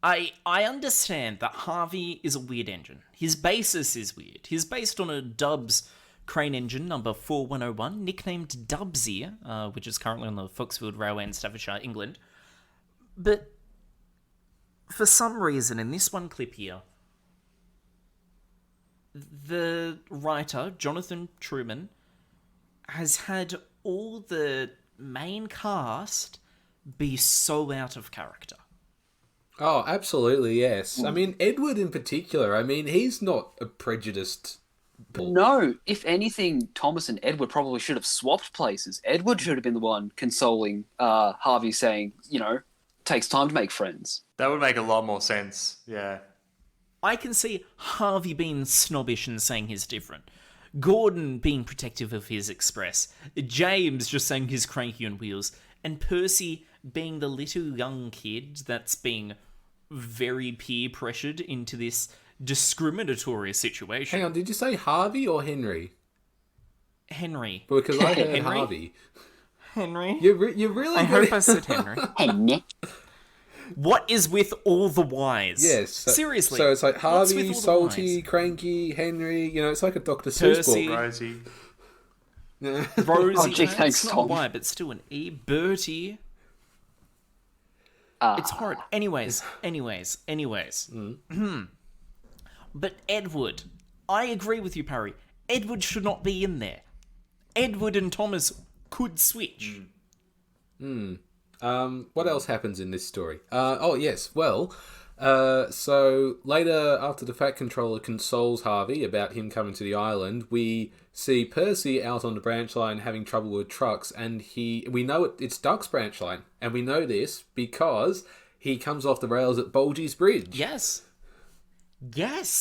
I understand that Harvey is a weird engine. His basis is weird. He's based on a Dubs crane engine number 4101, nicknamed Dubsy, which is currently on the Foxfield Railway in Staffordshire, England. But for some reason, in this one clip here, the writer, Jonathan Truman, has had all the main cast be so out of character. Oh, absolutely, yes. I mean, Edward in particular, I mean, he's not a prejudiced... No, if anything, Thomas and Edward probably should have swapped places. Edward should have been the one consoling Harvey, saying, takes time to make friends. That would make a lot more sense. Yeah. I can see Harvey being snobbish and saying he's different. Gordon being protective of his express. James just saying he's cranky on wheels. And Percy being the little young kid that's being very peer pressured into this discriminatory situation. Hang on, did you say Harvey or Henry? Henry. Because I heard Henry? Harvey. Henry? You're really I good. hope I said Henry. Henry. What is with all the Y's? Yes. Seriously. So it's like what's with Harvey, all the Salty, Ys? Cranky, Henry. It's like a Dr. Seuss Percy. book. Rosie. Rosie. Oh, gee, thanks, it's not Tom. Y, but still an E. Bertie. It's horrid. Anyways. But Edward, I agree with you, Parry. Edward should not be in there. Edward and Thomas could switch. What else happens in this story? So later, after the Fat Controller consoles Harvey about him coming to the island, we see Percy out on the branch line having trouble with trucks, and we know it's Duck's branch line, and we know this because he comes off the rails at Bulgy's Bridge. Yes,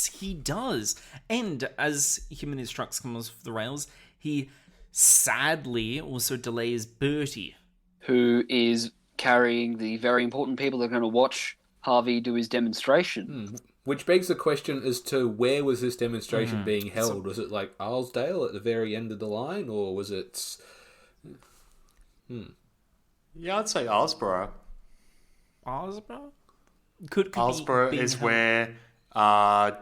he does. And as him and his trucks come off the rails, he sadly also delays Bertie. Who is carrying the very important people that are going to watch Harvey do his demonstration. Which begs the question as to where was this demonstration being held? Was it like Arlesdale at the very end of the line, or was it... Yeah, I'd say Alsborough. Osborough? Could Alsborough be is held- where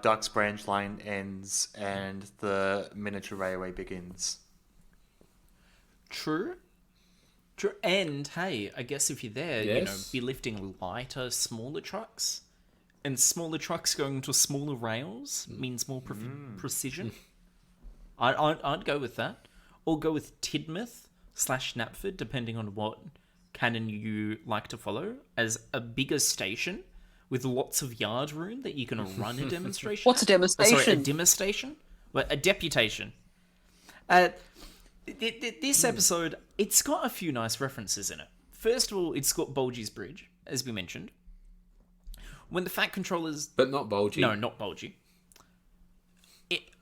Duck's branch line ends and the miniature railway begins. True. And hey, I guess if you're there, Yes. be lifting lighter, smaller trucks. And smaller trucks going to smaller rails means more precision. I'd go with that. Or go with Tidmouth / Knapford, depending on what canon you like to follow, as a bigger station with lots of yard room that you can run a demonstration. What's a demonstration? Sorry, a demonstration? Well, a deputation. This episode, it's got a few nice references in it. First of all, it's got Bulgy's Bridge, as we mentioned. When the Fat Controllers... But not Bulgy. No, not Bulgy.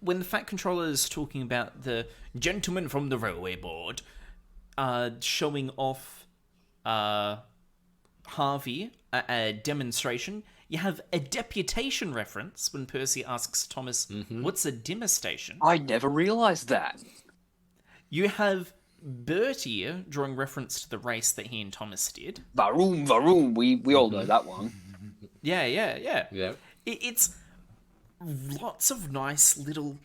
When the Fat Controller is talking about the gentleman from the railway board showing off Harvey a demonstration, you have a deputation reference when Percy asks Thomas, what's a demonstration? I never realised that. You have Bertie drawing reference to the race that he and Thomas did. Varoom, varoom. We all know that one. Yeah. Yeah. It's lots of nice little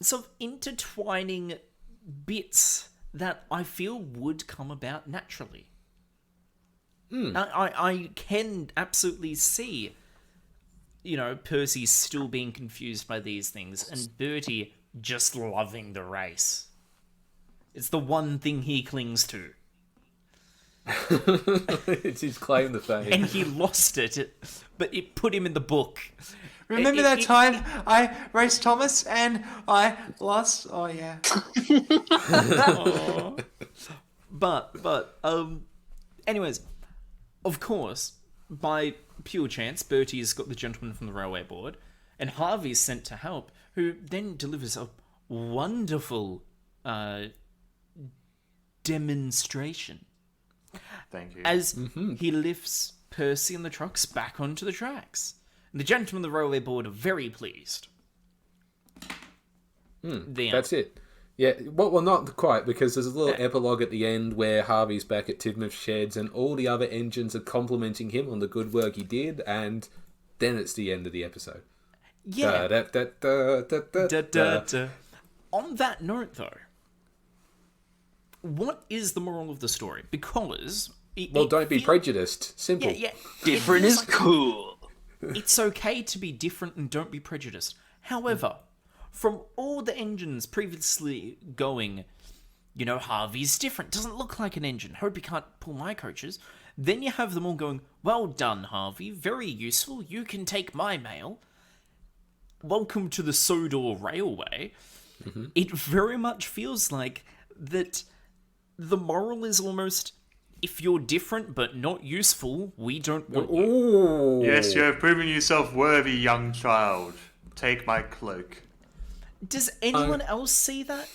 sort of intertwining bits that I feel would come about naturally. I can absolutely see, Percy still being confused by these things and Bertie just loving the race. It's the one thing he clings to. It's his claim to fame. and he lost it, but it put him in the book. Remember that time I raced Thomas and I lost? Oh, yeah. But anyways, of course, by pure chance, Bertie's got the gentleman from the railway board, and Harvey's sent to help, who then delivers a wonderful demonstration Thank you. as he lifts Percy and the trucks back onto the tracks. And the gentlemen of the railway board are very pleased. That's it. Yeah, well, not quite, because there's a little epilogue at the end where Harvey's back at Tidmouth Sheds and all the other engines are complimenting him on the good work he did, and then it's the end of the episode. Yeah. Da, da, da, da, da, da, da. On that note, though, what is the moral of the story? Because... Well, don't be prejudiced. Simple. Yeah. Different is cool. It's okay to be different and don't be prejudiced. However, from all the engines previously going, Harvey's different, doesn't look like an engine, hope he can't pull my coaches. Then you have them all going, well done, Harvey, very useful, you can take my mail. Welcome to the Sodor Railway. It very much feels like that the moral is almost, if you're different but not useful, we don't want you. Ooh. Yes, you have proven yourself worthy, young child. Take my cloak. Does anyone else see that?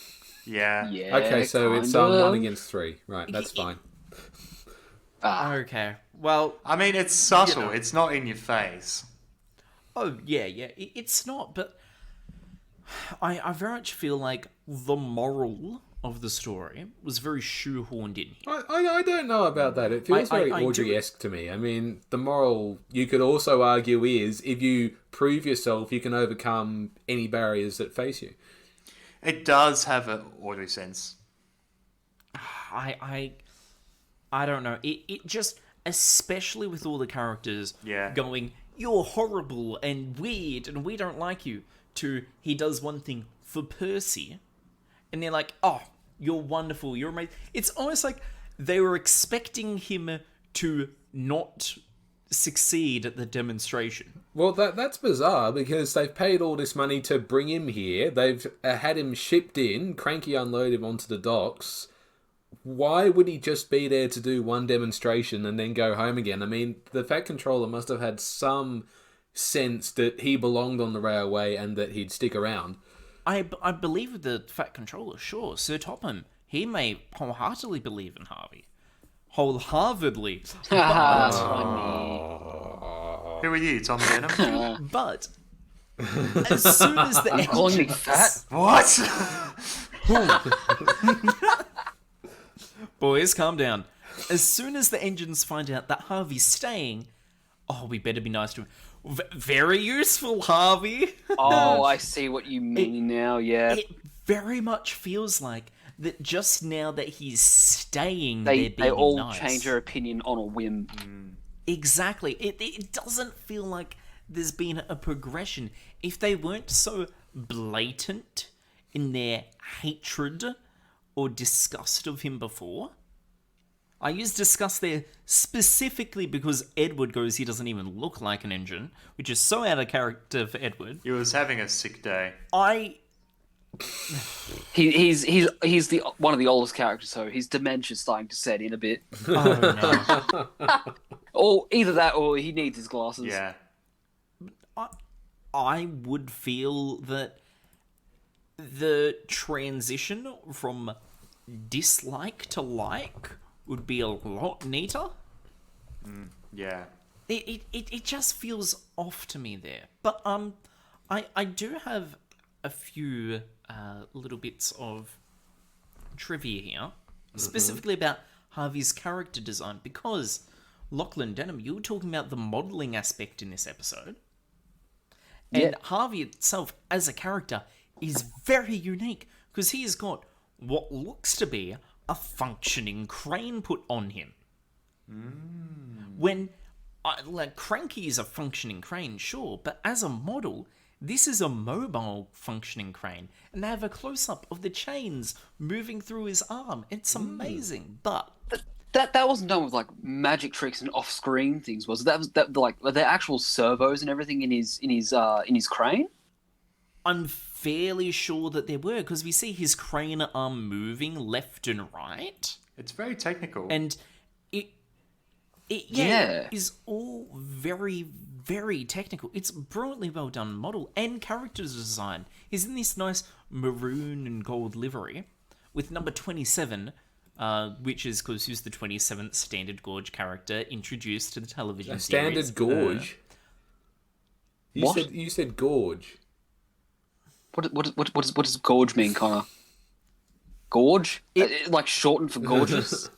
Yeah. Yeah. Okay, so it's kind of. 1 against 3. Right, that's fine. Okay, well... I mean, it's subtle. It's not in your face. Oh, yeah, it's not, but I very much feel like the moral of the story was very shoehorned in here. I don't know about that. It feels very I do- Audrey-esque to me. I mean, the moral, you could also argue, is if you prove yourself, you can overcome any barriers that face you. It does have an Audrey sense. I don't know. It just, especially with all the characters going, you're horrible and weird and we don't like you, to he does one thing for Percy, and they're like, oh, you're wonderful, you're amazing. It's almost like they were expecting him to not succeed at the demonstration. Well, that's bizarre, because they've paid all this money to bring him here. They've had him shipped in, Cranky unload him onto the docks. Why would he just be there to do one demonstration and then go home again? I mean, the Fat Controller must have had some sense that he belonged on the railway and that he'd stick around. I believe with the Fat Controller, sure. Sir Topham, he may wholeheartedly believe in Harvey. Wholeheartedly. But, Who are you, Tom Denham? but as soon as the Calling me fat? What? Boys, calm down. As soon as the engines find out that Harvey's staying, oh, we better be nice to him. Very useful, Harvey. Oh, I see what you mean now, yeah. It very much feels like that just now that he's staying, They they're being all nice. change their opinion on a whim. Exactly. It doesn't feel like there's been a progression. If they weren't so blatant in their hatred or disgust of him before. I use disgust there specifically because Edward goes, he doesn't even look like an engine, which is so out of character for Edward. He was having a sick day. He's the one of the oldest characters, so his dementia's starting to set in a bit. Oh no. Or either that, or he needs his glasses. Yeah. I would feel that the transition from dislike to like would be a lot neater. Yeah. It just feels off to me there. But I do have a few little bits of trivia here, specifically about Harvey's character design, because Lachlan Denham, you were talking about the modelling aspect in this episode. And Harvey itself, as a character, is very unique, because he's got what looks to be a functioning crane put on him. When, like, Cranky is a functioning crane, sure, but as a model, this is a mobile functioning crane, and they have a close-up of the chains moving through his arm. It's amazing, but That wasn't done with like magic tricks and off-screen things, was it? That was that like the actual servos and everything in his crane. I'm fairly sure that there were, because we see his crane arm moving left and right, It's very technical. and it Yeah. is all very, very technical. It's brilliantly well done model and character design. He's in this nice maroon and gold livery with number 27, which is because he's the 27th Standard Gorge character introduced to the television series. Standard Gorge. What? You said Gorge. What does gorge mean, Connor? Gorge? Like shortened for gorgeous?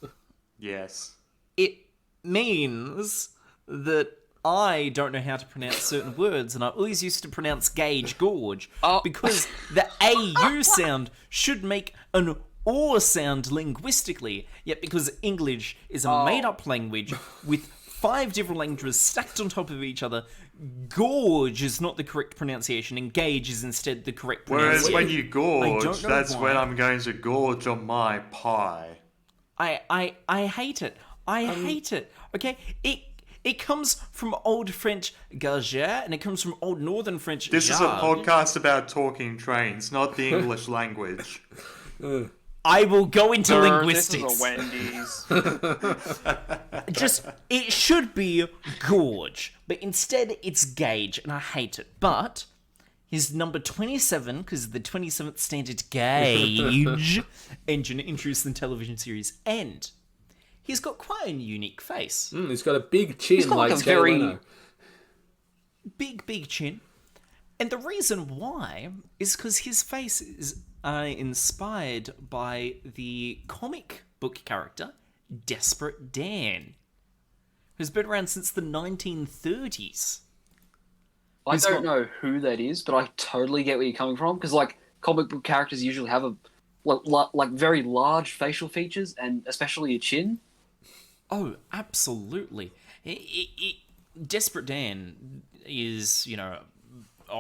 Yes. It means that I don't know how to pronounce certain words, and I always used to pronounce gauge gorge, Oh. because the AU sound should make an OR sound linguistically, yet because English is a made-up language with 5 different languages stacked on top of each other, gorge is not the correct pronunciation, and gauge is instead the correct Whereas pronunciation. when you gorge, don't know that's why. when I'm going to gorge on my pie. I hate it. I hate it. Okay, it comes from Old French garger, and it comes from Old Northern French. This is a jarre. podcast about talking trains, not the English language. I will go into This linguistics. is a Wendy's. Just it should be gorge, but instead it's gauge, and I hate it. But his number 27, because the 27th Standard Gauge engine introduced in the television series, and he's got quite a unique face. He's got a big chin got like like a very- Scaleno. Big chin. And the reason why is because his face is inspired by the comic book character Desperate Dan, who's been around since the 1930s. I He's don't got- know who that is, but I totally get where you're coming from. Because like comic book characters usually have a like very large facial features, and especially a chin. Oh, absolutely. Desperate Dan is, a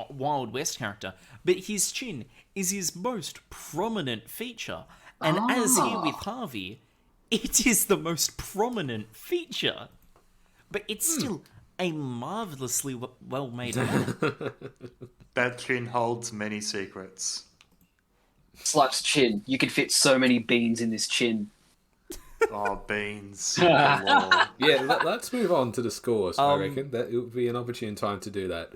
Wild West character, but his chin is his most prominent feature. And as here with Harvey, it is the most prominent feature. But it's still a marvellously well-made model. That chin holds many secrets. Slaps chin. You could fit so many beans in this chin. Oh, beans. Galore. Yeah, let's move on to the scores, I Um, reckon. That would be an opportune time to do that.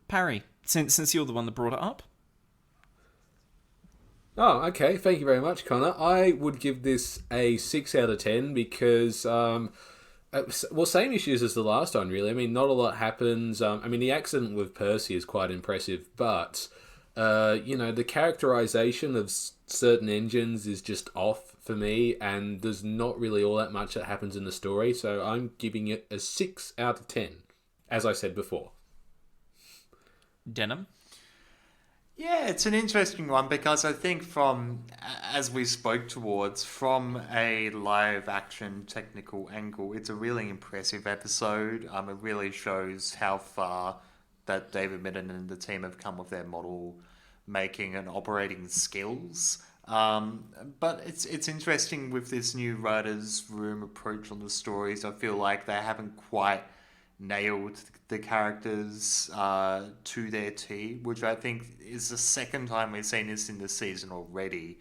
Parry, since you're the one that brought it up. Oh, okay. Thank you very much, Connor. I would give this a 6 out of 10 because, same issues as the last one, really. I mean, not a lot happens. The accident with Percy is quite impressive, but, the characterization of certain engines is just off for me, and there's not really all that much that happens in the story, so I'm giving it a 6 out of 10, as I said before. Denim. Yeah, it's an interesting one because I think as we spoke towards, from a live action technical angle, it's a really impressive episode. It really shows how far that David Midden and the team have come with their model making and operating skills. But it's interesting with this new writer's room approach on the stories. I feel like they haven't quite nailed the characters to their T, which I think is the second time we've seen this in the season already.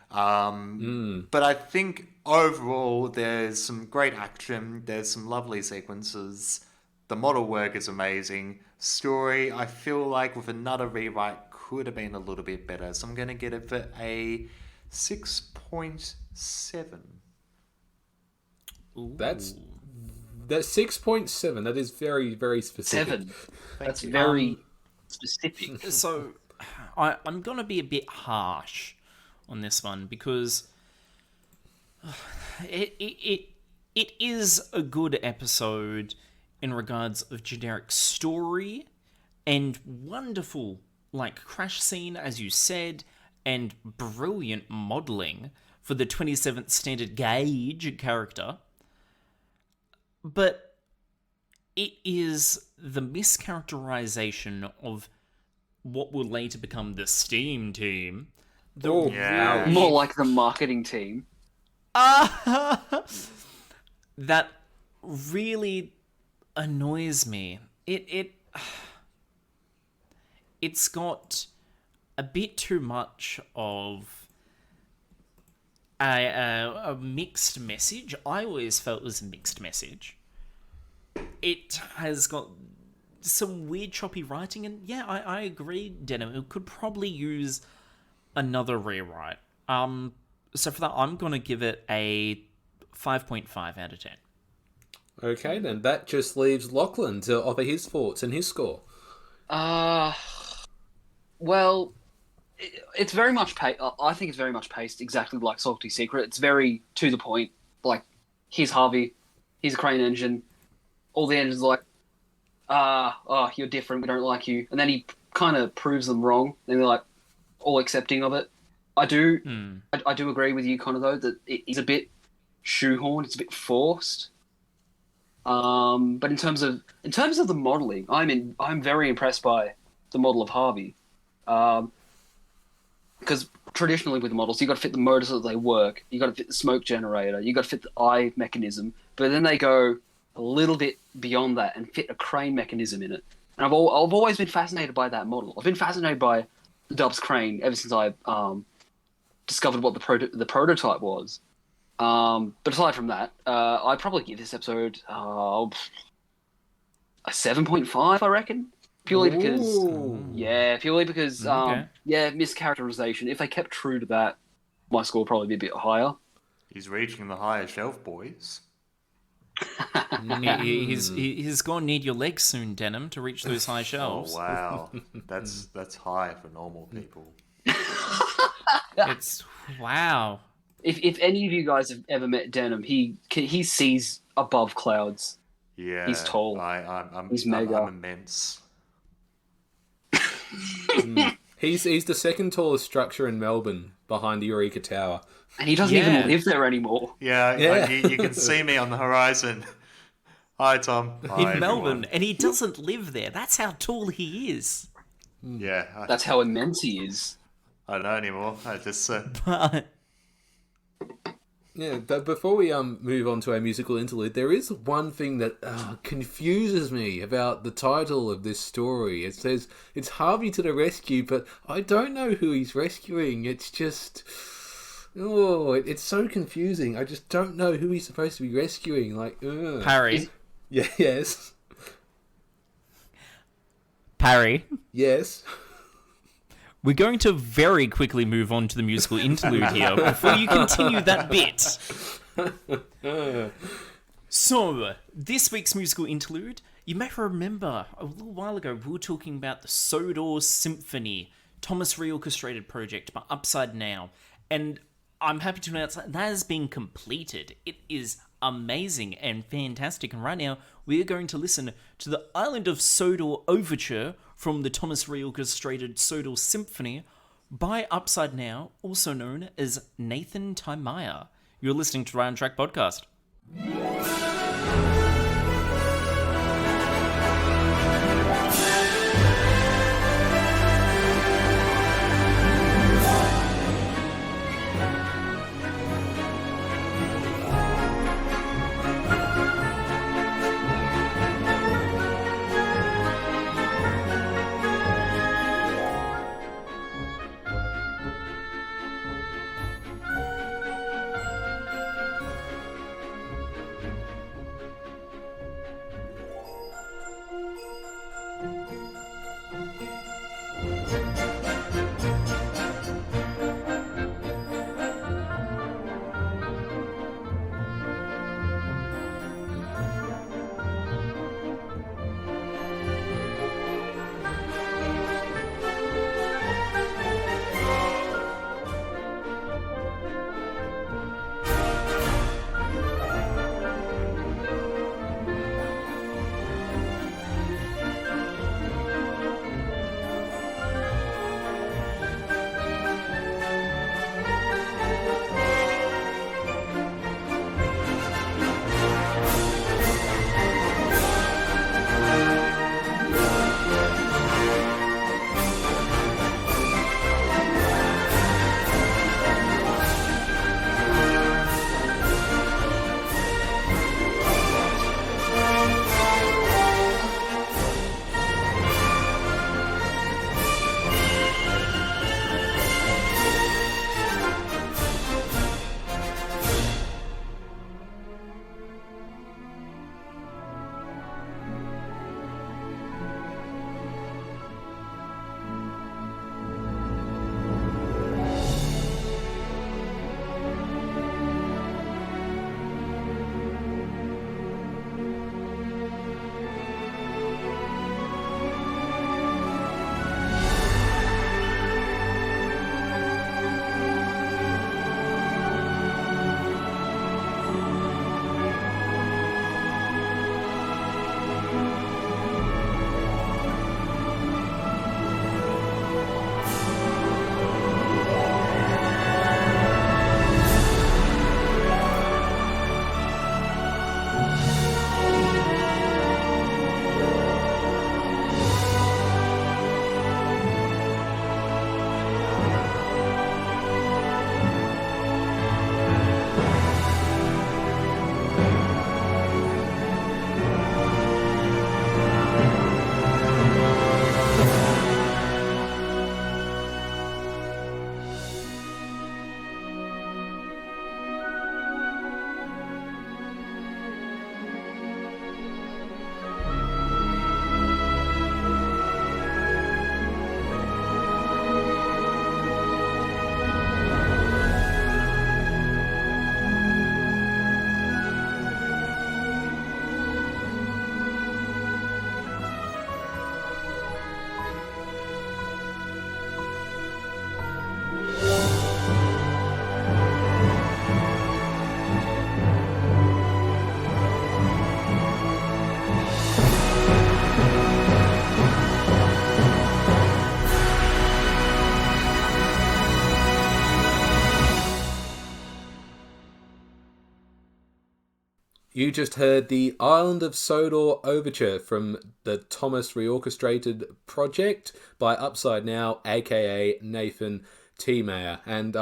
But I think overall there's some great action, there's some lovely sequences, the model work is amazing. Story, I feel like with another rewrite could have been a little bit better, so I'm going to get it for a 6.7. That's 6.7. That is very, very specific. 7. That's very specific. So, I'm going to be a bit harsh on this one because it is a good episode in regards of generic story and wonderful crash scene, as you said, and brilliant modelling for the 27th Standard Gauge character. But it is the mischaracterization of what will later become the Steam team. Oh, Yeah. More like the marketing team. That really annoys me. It's got a bit too much of a mixed message. I always felt it was a mixed message. It has got some weird choppy writing, and yeah, I agree, Denim. It could probably use another rewrite. So for that, I'm going to give it a 5.5 out of 10. Okay, then that just leaves Lachlan to offer his thoughts and his score. Well, it's very much I think it's very much paced exactly like Salty Secret. It's very to the point. Like, here's Harvey, he's a crane engine. All the engines are like, you're different, we don't like you. And then he kind of proves them wrong. And they're like, all accepting of it. I do agree with you, Connor, though, that it is a bit shoehorned. It's a bit forced. But in terms of the modelling, I'm very impressed by the model of Harvey. Because traditionally with models, you got to fit the motor so that they work. You got to fit the smoke generator. You got to fit the eye mechanism. But then they go a little bit beyond that and fit a crane mechanism in it. And I've always been fascinated by that model. I've been fascinated by the Dubs crane ever since I discovered what the prototype was. But aside from that, I'd probably give this episode a 7.5, I reckon. Purely because mischaracterization. If they kept true to that, my score would probably be a bit higher. He's reaching the higher shelf, boys. He's going to need your legs soon, Denim, to reach those high shelves. Oh, wow. That's high for normal people. It's wow. If any of you guys have ever met Denim, he sees above clouds. Yeah, he's tall. He's mega. I'm immense. He's the second tallest structure in Melbourne, behind the Eureka Tower. And he doesn't even live there anymore. Yeah. You can see me on the horizon. Hi, Tom. Hi, in Melbourne, everyone. and he doesn't live there. That's how tall he is. Yeah. That's how immense he is. I don't know anymore. I just... Yeah, but before we move on to our musical interlude, there is one thing that confuses me about the title of this story. It says it's Harvey to the rescue, but I don't know who he's rescuing. It's just... it's so confusing. I just don't know who he's supposed to be rescuing. Like, Parry. Yeah, yes. Parry. Yes. We're going to very quickly move on to the musical interlude here before you continue that bit. So, this week's musical interlude, you may remember a little while ago we were talking about the Sodor Symphony, Thomas reorchestrated project by Upside Now, and I'm happy to announce that has been completed. It is amazing and fantastic, and right now we are going to listen to the Island of Sodor Overture from the Thomas reorchestrated Sodor Symphony by Upside Now, also known as Nathan Tymire. You're listening to Right on Track Podcast. You just heard the Island of Sodor Overture from the Thomas Reorchestrated Project by Upside Now, aka Nathan T. Mayer. And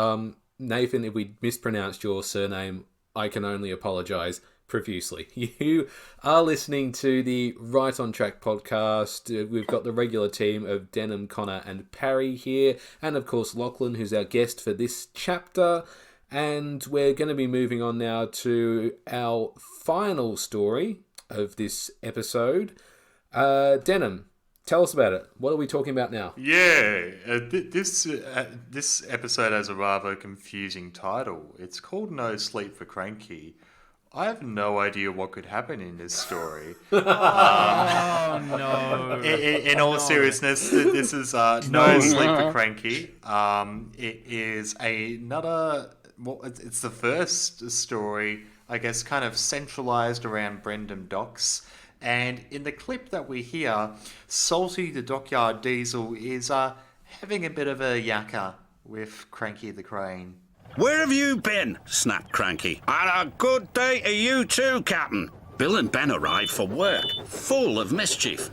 Nathan, if we mispronounced your surname, I can only apologise profusely. You are listening to the Right on Track podcast. We've got the regular team of Denham, Connor and Parry here, and of course Lachlan, who's our guest for this chapter. And we're going to be moving on now to our final story of this episode. Denham, tell us about it. What are we talking about now? Yeah, this episode has a rather confusing title. It's called No Sleep for Cranky. I have no idea what could happen in this story. Oh, no. In all seriousness, this is No Sleep for Cranky. It is another... Well, it's the first story, I guess, kind of centralised around Brendam Docks. And in the clip that we hear, Salty the Dockyard Diesel is having a bit of a yakka with Cranky the Crane. Where have you been? Snapped Cranky. And a good day to you too, Captain. Bill and Ben arrived for work, full of mischief.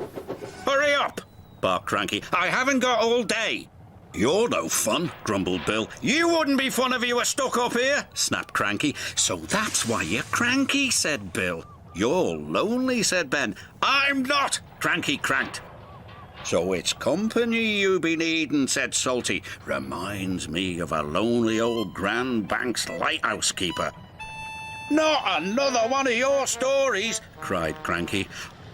Hurry up, barked Cranky. I haven't got all day. You're no fun, grumbled Bill. You wouldn't be fun if you were stuck up here, snapped Cranky. So that's why you're cranky, said Bill. You're lonely, said Ben. I'm not, Cranky cranked. So it's company you be needin', said Salty. Reminds me of a lonely old Grand Banks lighthouse keeper. Not another one of your stories, cried Cranky.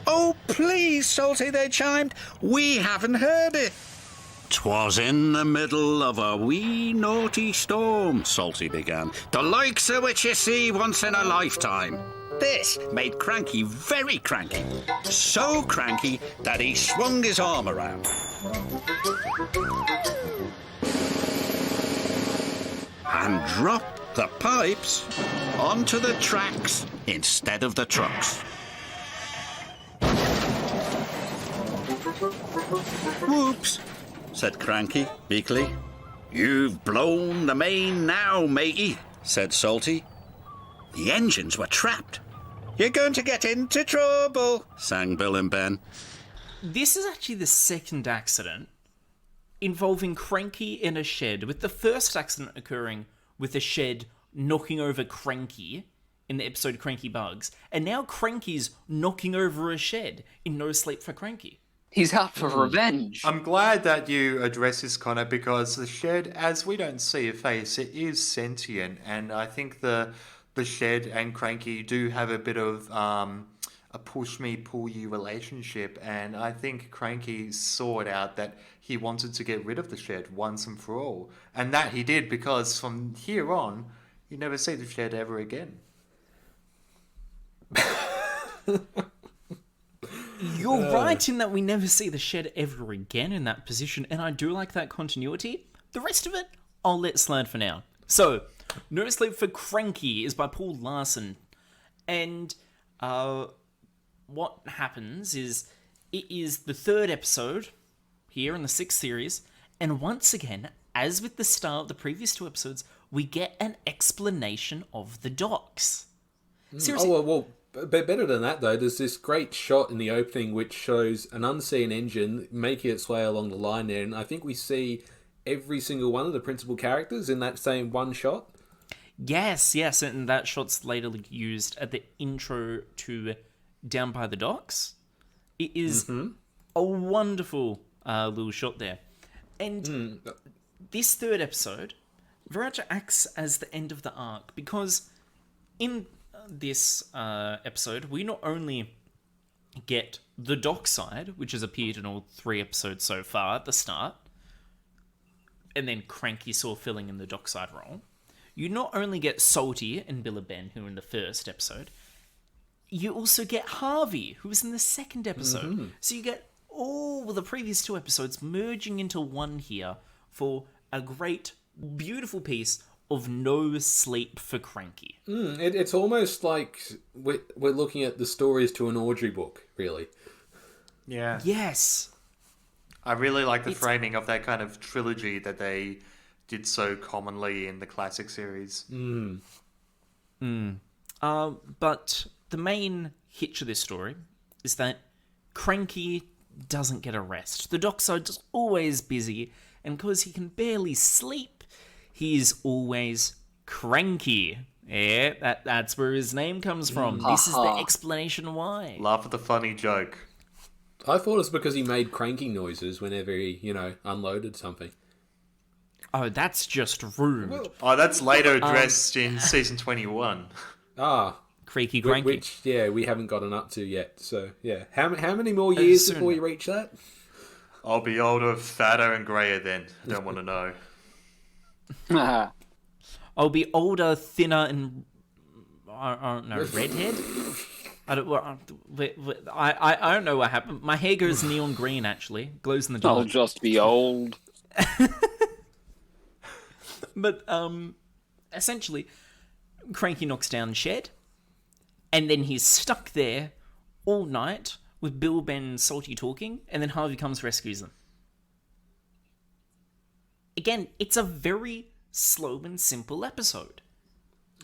Oh, please, Salty, they chimed. We haven't heard it. 'Twas in the middle of a wee naughty storm, Salty began, the likes of which you see once in a lifetime. This made Cranky very cranky, so cranky that he swung his arm around and dropped the pipes onto the tracks instead of the trucks. Whoops, said Cranky meekly. You've blown the main now, matey, said Salty. The engines were trapped. You're going to get into trouble, sang Bill and Ben. This is actually the second accident involving Cranky in a shed, with the first accident occurring with a shed knocking over Cranky in the episode Cranky Bugs, and now Cranky's knocking over a shed in No Sleep for Cranky. He's out for revenge. I'm glad that you address this, Connor, because the shed, as we don't see a face, it is sentient, and I think the shed and Cranky do have a bit of a push me, pull you relationship, and I think Cranky saw it out that he wanted to get rid of the shed once and for all, and that he did, because from here on, you never see the shed ever again. You're right in that we never see the shed ever again in that position, and I do like that continuity. The rest of it, I'll let slide for now. So, No Sleep for Cranky is by Paul Larson, and what happens is it is the third episode here in the sixth series, and once again, as with the start of the previous two episodes, we get an explanation of the docks. Seriously. Oh, well, but better than that, though, there's this great shot in the opening which shows an unseen engine making its way along the line there, and I think we see every single one of the principal characters in that same one shot. Yes, and that shot's later used at the intro to Down by the Docks. It is a wonderful little shot there. And this third episode very much acts as the end of the arc, because in this episode, we not only get the dockside, which has appeared in all three episodes so far at the start, and then Cranky saw filling in the dockside role. You not only get Salty and Bill and Ben, who are in the first episode, you also get Harvey, who was in the second episode. So you get all the previous two episodes merging into one here for a great, beautiful piece of No Sleep for Cranky. It's almost like we're looking at the stories to an Audrey book, really. Yeah. Yes. I really like the framing of that kind of trilogy that they did so commonly in the classic series. But the main hitch of this story is that Cranky doesn't get a rest. The docks are just always busy, and because he can barely sleep, he's always cranky. Yeah, that's where his name comes from. This is the explanation why. Laugh at the funny joke. I thought it was because he made cranky noises whenever he, unloaded something. Oh, that's just rude. Oh, that's later addressed in season 21. Creaky cranky. Which, we haven't gotten up to yet. So, yeah. How many more years before you reach that? I'll be older, fatter, and greyer then. I don't want to know. I'll be older, thinner, and I don't know, redhead. I don't know what happened. My hair goes neon green. Actually, glows in the dark. I'll just be old. But essentially, Cranky knocks down Shed, and then he's stuck there all night with Bill, Ben, and Salty talking, and then Harvey comes rescues them. Again, it's a very slow and simple episode.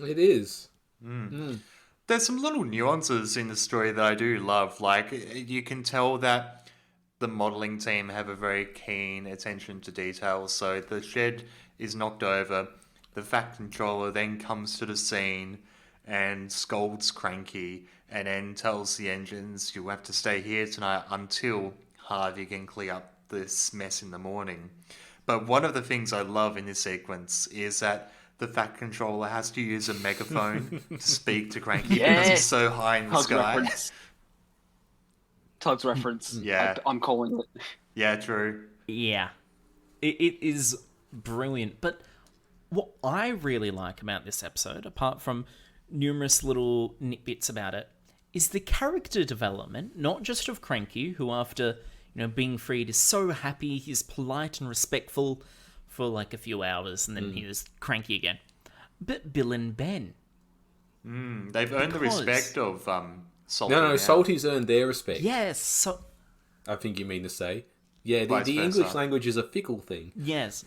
It is. There's some little nuances in the story that I do love. Like, you can tell that the modelling team have a very keen attention to detail. So the shed is knocked over. The Fat Controller then comes to the scene and scolds Cranky and then tells the engines, you have to stay here tonight until Harvey can clear up this mess in the morning. But one of the things I love in this sequence is that the Fat Controller has to use a megaphone to speak to Cranky because he's so high in the sky. Tug's reference. Yeah. I'm calling it. Yeah, true. Yeah. It is brilliant. But what I really like about this episode, apart from numerous little nitbits about it, is the character development, not just of Cranky, who after, being freed is so happy, he's polite and respectful for like a few hours, and then he was cranky again. But Bill and Ben. They've earned the respect of Salty. No, Salty's earned their respect. Yes, so... I think you mean to say. Yeah, Vice the versa. English language is a fickle thing. Yes.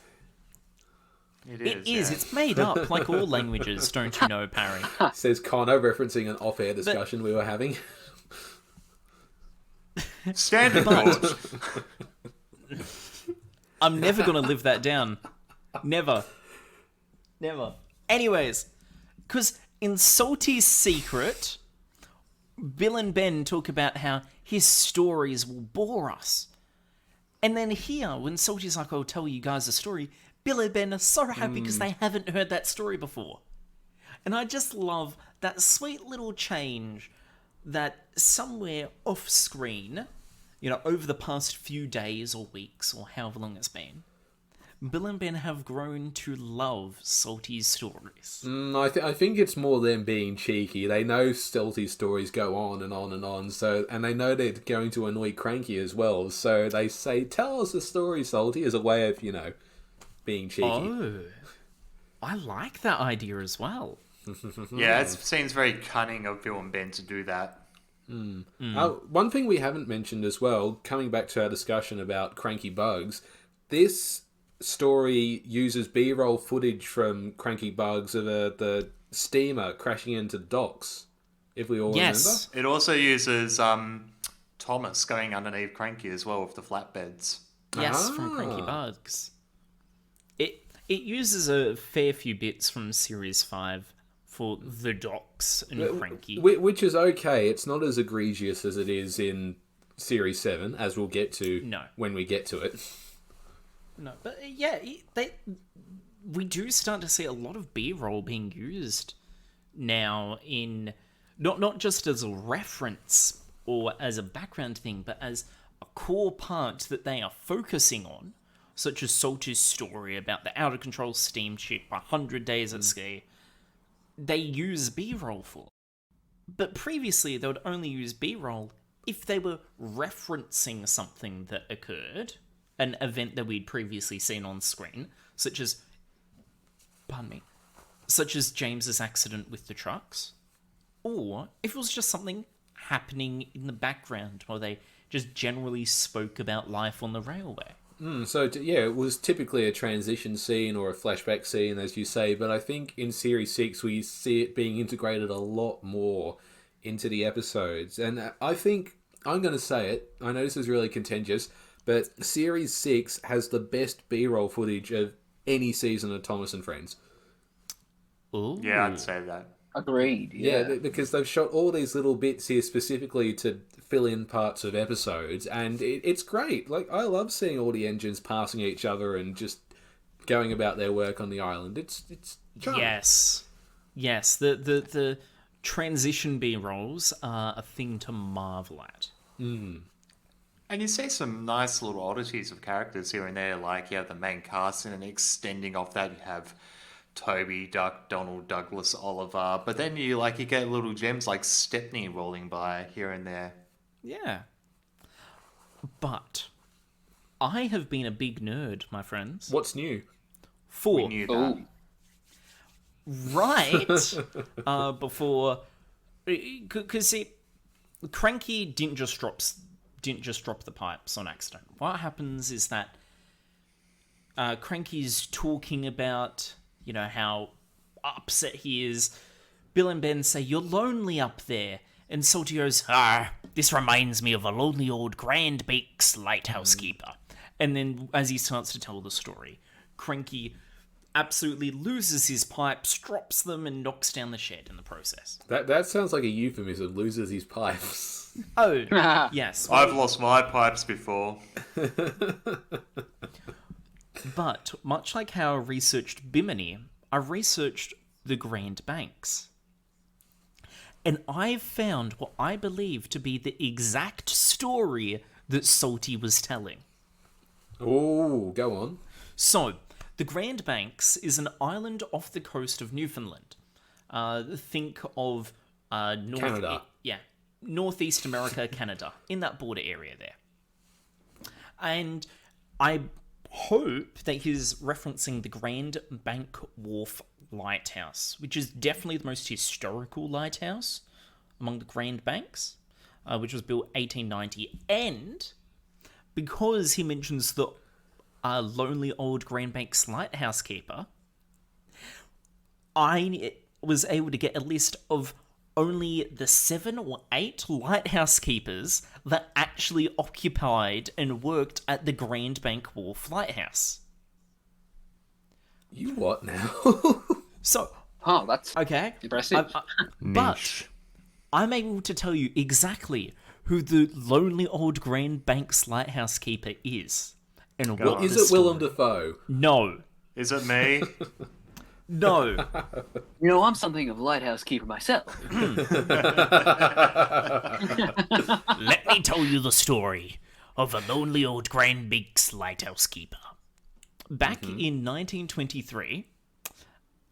It It is. yeah. It's made up, like all languages, don't you know, Parry? Says Connor, referencing an off-air discussion we were having. Standard thought. I'm never going to live that down. Never. Never. Anyways, because in Salty's Secret, Bill and Ben talk about how his stories will bore us. And then here, when Salty's like, I'll tell you guys a story, Bill and Ben are so happy because they haven't heard that story before. And I just love that sweet little change that somewhere off screen, over the past few days or weeks or however long it's been, Bill and Ben have grown to love Salty's stories. I think it's more them being cheeky. They know Salty's stories go on and on and on, and they know they're going to annoy Cranky as well. So they say, "Tell us a story, Salty," as a way of being cheeky. Oh, I like that idea as well. Yeah, it seems very cunning of Bill and Ben to do that. One thing we haven't mentioned as well, coming back to our discussion about Cranky Bugs, this story uses B-roll footage from Cranky Bugs of the steamer crashing into docks, if we all remember. It also uses Thomas going underneath Cranky as well with the flatbeds. Yes, from Cranky Bugs. It uses a fair few bits from Series 5 for the docks and Cranky. Which is okay. It's not as egregious as it is in Series 7, as we'll get to when we get to it. No, but we do start to see a lot of B-roll being used now in not just as a reference or as a background thing, but as a core part that they are focusing on, such as Salty's story about the out-of-control steamship 100 days at sea. They use B-roll for. But previously, they would only use B-roll if they were referencing something that occurred, an event that we'd previously seen on screen, such as James's accident with the trucks, or if it was just something happening in the background, or they just generally spoke about life on the railway. It was typically a transition scene or a flashback scene, as you say, but I think in Series 6 we see it being integrated a lot more into the episodes. And I think, I'm going to say it, I know this is really contentious, but Series 6 has the best B-roll footage of any season of Thomas and Friends. Ooh. Yeah, I'd say that. Agreed. Yeah. Because they've shot all these little bits here specifically to fill in parts of episodes, and it's great. Like, I love seeing all the engines passing each other and just going about their work on the island. It's charming. Yes. The transition B-rolls are a thing to marvel at. And you see some nice little oddities of characters here and there, like you have the main cast, and then extending off that you have Toby, Duck, Donald, Douglas, Oliver. But then you get little gems like Stepney rolling by here and there. Yeah. But I have been a big nerd, my friends. What's new? We knew that. Right before, because see, Cranky didn't just drop the pipes on accident. What happens is that Cranky's talking about, you know, how upset he is. Bill and Ben say, "You're lonely up there," and Salty goes, "This reminds me of a lonely old Grand Bake's lighthouse keeper." And then, as he starts to tell the story, Cranky absolutely loses his pipes, drops them, and knocks down the shed in the process. That sounds like a euphemism. Loses his pipes. Oh, yes. I've lost my pipes before. But, much like how I researched Bimini, I researched the Grand Banks. And I've found what I believe to be the exact story that Salty was telling. Oh, go on. So, the Grand Banks is an island off the coast of Newfoundland. Think of Canada. Northeast America, Canada, in that border area there. And I hope that he's referencing the Grand Bank Wharf Lighthouse, which is definitely the most historical lighthouse among the Grand Banks, which was built 1890. And because he mentions the lonely old Grand Banks lighthouse keeper, I was able to get a list of only the 7 or 8 lighthouse keepers that actually occupied and worked at the Grand Bank Wharf Lighthouse. You what now? So, That's okay, impressive. but I'm able to tell you exactly who the lonely old Grand Banks lighthouse keeper is. And what Is the it Willem story- Dafoe? No. Is it me? No. You know, I'm something of a lighthouse keeper myself. Let me tell you the story of a lonely old Grand Banks lighthouse keeper. Back in 1923,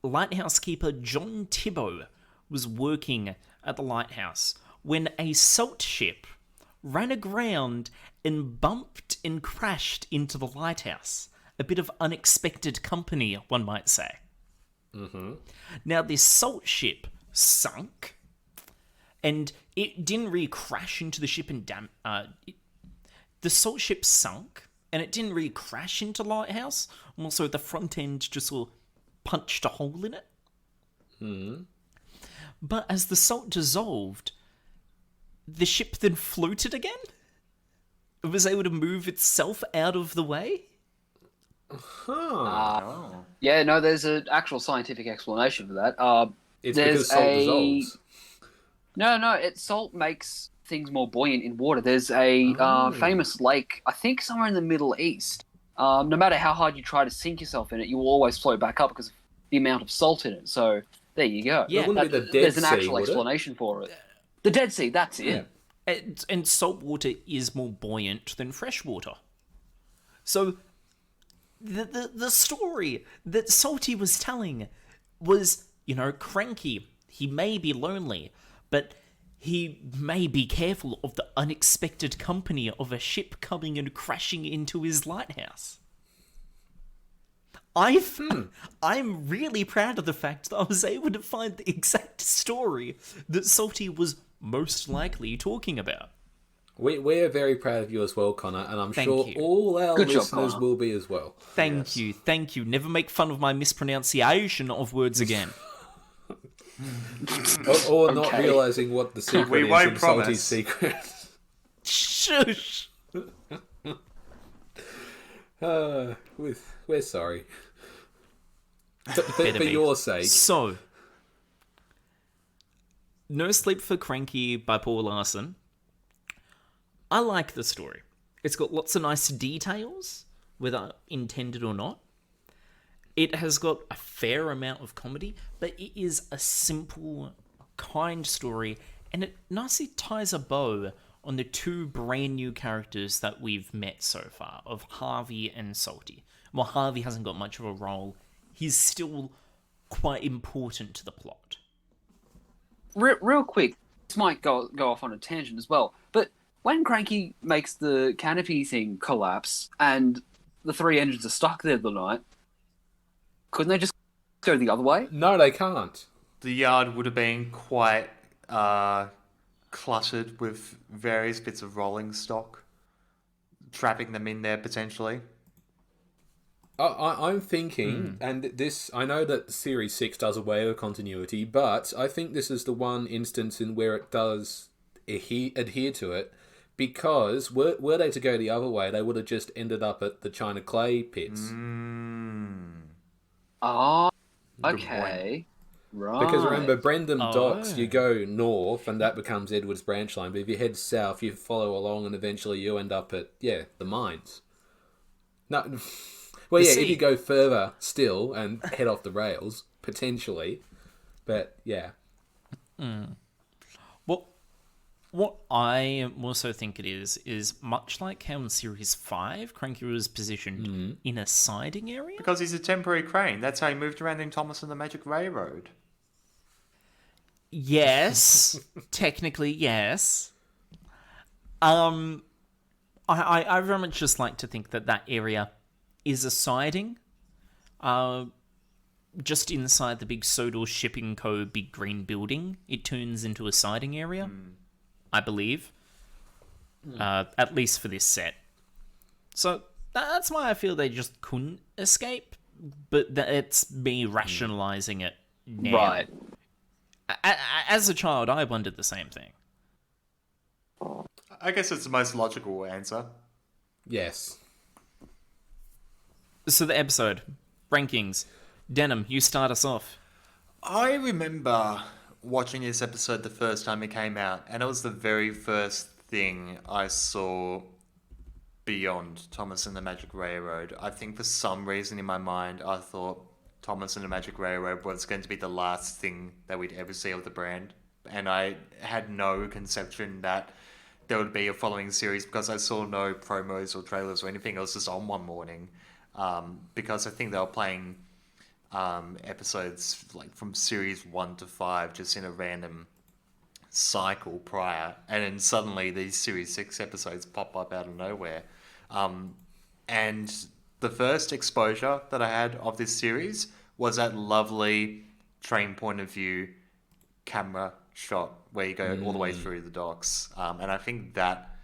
lighthouse keeper John Thibault was working at the lighthouse when a salt ship ran aground and bumped and crashed into the lighthouse. A bit of unexpected company, one might say. Now, this salt ship sunk, and it didn't really crash into the ship and the salt ship sunk, and it didn't really crash into the lighthouse. Also, the front end just sort of punched a hole in it. But as the salt dissolved, the ship then floated again. It was able to move itself out of the way. Yeah, no, there's an actual scientific explanation for that. It's there's because salt dissolves. No, salt makes things more buoyant in water. There's a famous lake, I think somewhere in the Middle East. No matter how hard you try to sink yourself in it, you will always float back up because of the amount of salt in it. So there you go. Yeah, It wouldn't be the Dead there's an Sea, actual would it? explanation for it. The Dead Sea, that's it. Yeah. And salt water is more buoyant than fresh water. So the story that Salty was telling was, you know, Cranky. He may be lonely, but he may be careful of the unexpected company of a ship coming and crashing into his lighthouse. I'm really proud of the fact that I was able to find the exact story that Salty was most likely talking about. We're very proud of you as well, Connor, and I'm Thank sure you. all our Good job, listeners Connor. will be as well. Thank you. Never make fun of my mispronunciation of words again. Or not Okay. realizing what the secret We is won't and Salty's promise. secret. Shush. We're sorry. For Better be. your sake. So, No Sleep for Cranky by Paul Larson. I like the story. It's got lots of nice details, whether intended or not. It has got a fair amount of comedy, but it is a simple, kind story, and it nicely ties a bow on the two brand new characters that we've met so far, of Harvey and Salty. Well, Harvey hasn't got much of a role. He's still quite important to the plot. Real quick, this might go off on a tangent as well, but when Cranky makes the canopy thing collapse and the three engines are stuck there the night, couldn't they just go the other way? No, they can't. The yard would have been quite cluttered with various bits of rolling stock, trapping them in there potentially. I'm thinking, and this, I know that Series 6 does away with continuity, but I think this is the one instance in where it does adhere to it, because were they to go the other way, they would have just ended up at the China Clay pits. Oh, Good okay. Right. Because remember, Brendan Oh. Docks, you go north, and that becomes Edward's branch line, but if you head south, you follow along, and eventually you end up at, the mines. No... Well, You yeah, see- if you go further still and head off the rails, potentially. But, yeah. What I also think it is much like how in Series 5, Cranky was positioned in a siding area. Because he's a temporary crane. That's how he moved around in Thomas and the Magic Railroad. Yes, technically, yes. I very much just like to think that area is a siding. Just inside the big Sodor Shipping Co. big green building, it turns into a siding area, I believe. At least for this set. So that's why I feel they just couldn't escape, but it's me rationalizing it now. Right. As a child, I wondered the same thing. I guess it's the most logical answer. Yes. So the episode, rankings. Denim, you start us off. I remember watching this episode the first time it came out, and it was the very first thing I saw beyond Thomas and the Magic Railroad. I think for some reason in my mind, I thought Thomas and the Magic Railroad was going to be the last thing that we'd ever see of the brand. And I had no conception that there would be a following series because I saw no promos or trailers or anything. It was just on one morning. Because I think they were playing episodes like from series 1 to 5 just in a random cycle prior, and then suddenly these series 6 episodes pop up out of nowhere. And the first exposure that I had of this series was that lovely train point of view camera shot where you go all the way through the docks, and I think that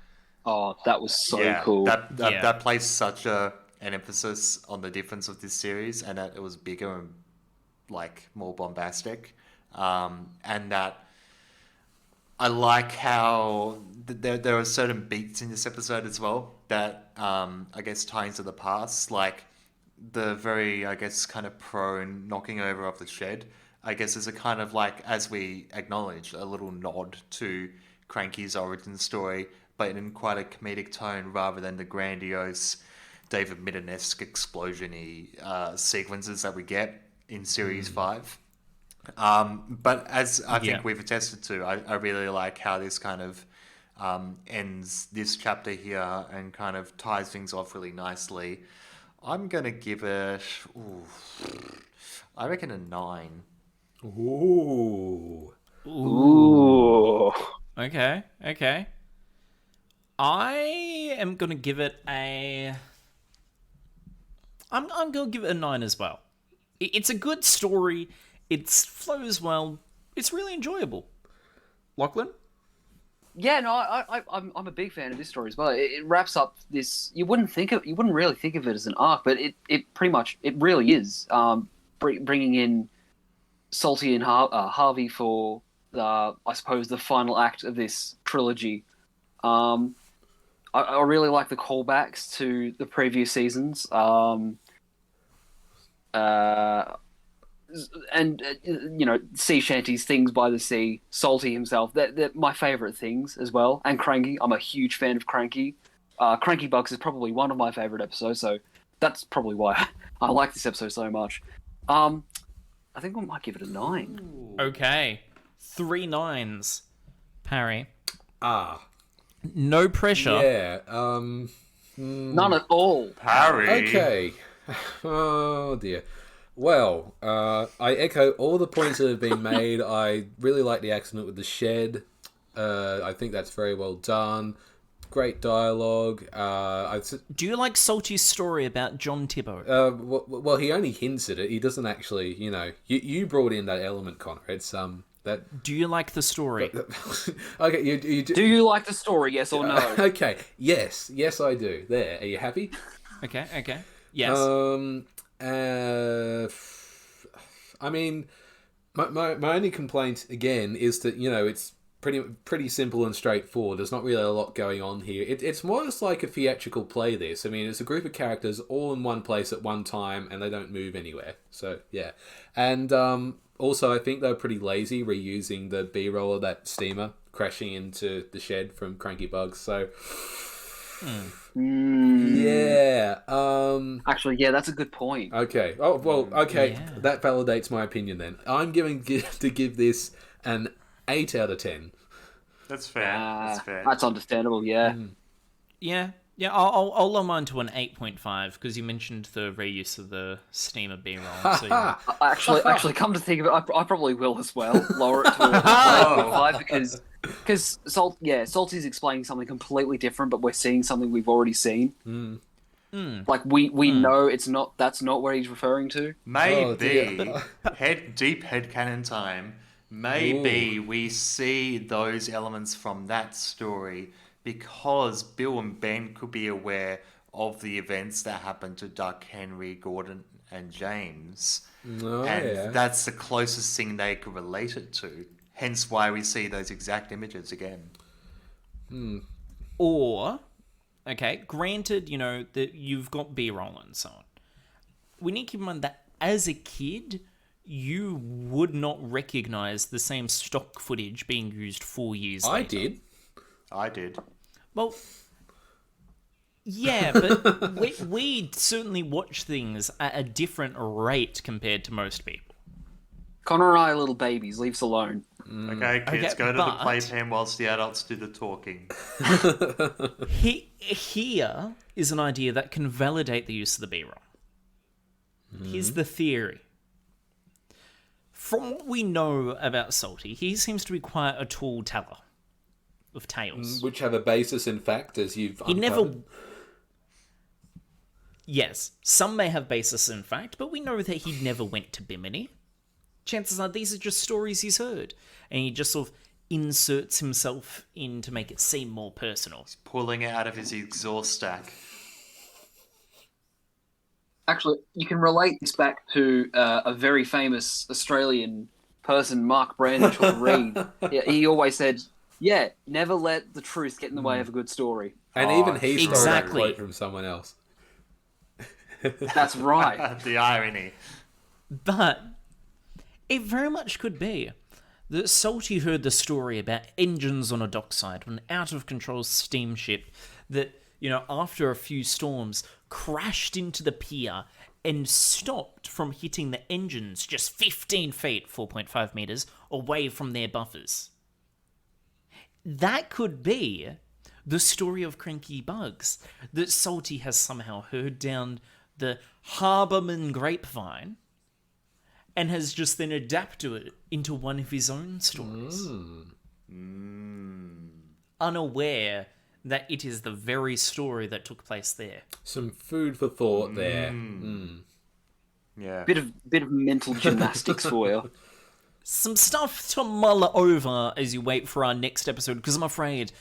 That was so cool. that placed such an emphasis on the difference of this series, and that it was bigger and like more bombastic, and that I like how there are certain beats in this episode as well that I guess tie into the past, like the very kind of prone knocking over of the shed. I guess is a kind of like, as we acknowledge, a little nod to Cranky's origin story, but in quite a comedic tone rather than the grandiose David Mitternesque explosion-y sequences that we get in Series 5. But as I think we've attested to, I really like how this kind of ends this chapter here and kind of ties things off really nicely. I'm going to give it, I reckon a 9. Ooh. Ooh. Okay. I am gonna give it a. I'm gonna give it a 9 as well. It's a good story. It flows well. It's really enjoyable. Lachlan? Yeah, no, I'm a big fan of this story as well. It wraps up this. You wouldn't really think of it as an arc, but it really is. Bringing in Salty and Harvey for I suppose the final act of this trilogy. I really like the callbacks to the previous seasons. And sea shanties, things by the sea, Salty himself. They're my favourite things as well. And Cranky, I'm a huge fan of Cranky. Cranky Bugs is probably one of my favourite episodes, so that's probably why I like this episode so much. I think I might give it a 9. Okay. 3 9s. Parry. No pressure. Yeah. None at all. Harry. Okay. Oh dear. Well, I echo all the points that have been made. I really like the accident with the shed. I think that's very well done. Great dialogue. Do you like Salty's story about John Thibault? Well, he only hints at it. He doesn't actually, you brought in that element, Connor. It's that. Do you like the story? Okay, you do. Do you like the story? Yes or no? Okay. Yes, I do. There. Are you happy? Okay. Yes. I mean, my only complaint again is that it's pretty simple and straightforward. There's not really a lot going on here. It's more just like a theatrical play. This, I mean, it's a group of characters all in one place at one time, and they don't move anywhere. So yeah, and also I think they're pretty lazy reusing the B-roll of that steamer crashing into the shed from Cranky Bugs. So. Yeah. Actually, yeah, that's a good point. Okay. Oh well. Okay. Yeah. That validates my opinion. Then I'm going to give this an 8 out of 10. That's fair. That's understandable. Yeah. Yeah. I'll lower mine to an 8.5 because you mentioned the reuse of the steamer B-roll. So yeah. Actually, come to think of it, I probably will as well. Lower it to an 8.5 because Salty's explaining something completely different, but we're seeing something we've already seen. Like we know that's not what he's referring to. Maybe deep headcanon time. Maybe we see those elements from that story because Bill and Ben could be aware of the events that happened to Duck, Henry, Gordon, and James. That's the closest thing they could relate it to. Hence why we see those exact images again. Or, okay, granted, that you've got B-roll and so on. We need to keep in mind that as a kid, you would not recognize the same stock footage being used 4 years later. I did. Well, yeah, but we certainly watch things at a different rate compared to most people. Connor and I are little babies. Leave us alone. Okay, kids, go to the playpen whilst the adults do the talking. Here is an idea that can validate the use of the B-roll. Here's the theory. From what we know about Salty, he seems to be quite a tall teller of tales. Which have a basis in fact, as you've uncovered. Yes, some may have basis in fact, but we know that he never went to Bimini. Chances are these are just stories he's heard, and he just sort of inserts himself in to make it seem more personal. He's pulling it out of his exhaust stack. Actually, you can relate this back to a very famous Australian person, Mark Reed. He always said, never let the truth get in the way of a good story. And even he stole that exactly. quote from someone else. That's right. The irony. But it very much could be that Salty heard the story about engines on a dockside, an out-of-control steamship that, after a few storms, crashed into the pier and stopped from hitting the engines just 15 feet, 4.5 meters, away from their buffers. That could be the story of Cranky Bugs that Salty has somehow heard down the Harborman grapevine and has just then adapted it into one of his own stories. Unaware that it is the very story that took place there. Some food for thought there. Yeah. Bit of mental gymnastics for you. Some stuff to mull over as you wait for our next episode, because I'm afraid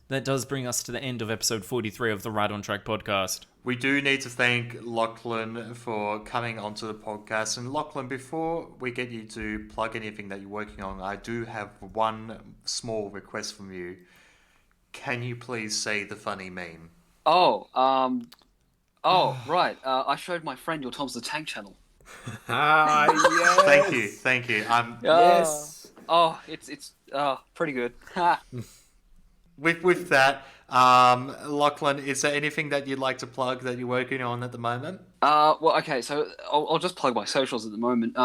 that does bring us to the end of episode 43 of the Right on Track podcast. We do need to thank Lachlan for coming onto the podcast. And Lachlan, before we get you to plug anything that you're working on, I do have one small request from you. Can you please say the funny meme? Right. I showed my friend your Tom's the Tank channel. Yes. Thank you. Yes. It's pretty good. With that, Lachlan, is there anything that you'd like to plug that you're working on at the moment? Okay, so I'll just plug my socials at the moment.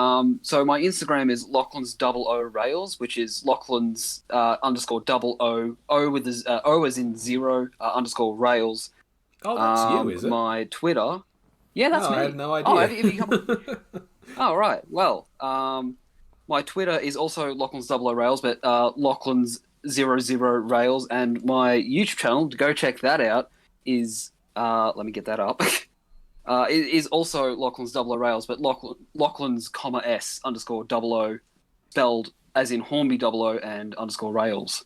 So my Instagram is Lachlan's O Rails, which is Lachlan's _00 O with the O as in zero _rails. Oh, that's you, is it? My Twitter. Yeah, that's me. I had no idea. Oh, have you come... Oh, right. Well, my Twitter is also Lachlan's O Rails, but Lachlan's 00 Rails, and my YouTube channel, to go check that out, is let me get that up. It is also Lachlan's O Rails, but Lachlan's S _00 spelled as in Hornby 00 and _rails.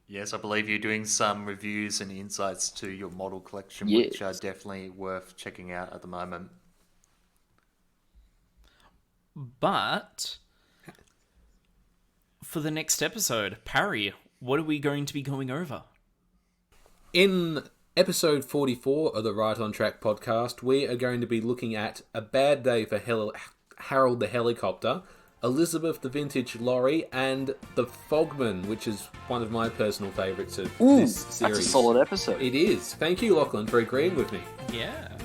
Yes, I believe you're doing some reviews and insights to your model collection, Yes. which are definitely worth checking out at the moment. But for the next episode, Parry, what are we going to be going over? In episode 44 of the Right on Track podcast, we are going to be looking at A Bad Day for Harold the Helicopter, Elizabeth the Vintage Lorry, and The Fogman, which is one of my personal favourites of this series. That's a solid episode. It is. Thank you, Lachlan, for agreeing with me. Yeah.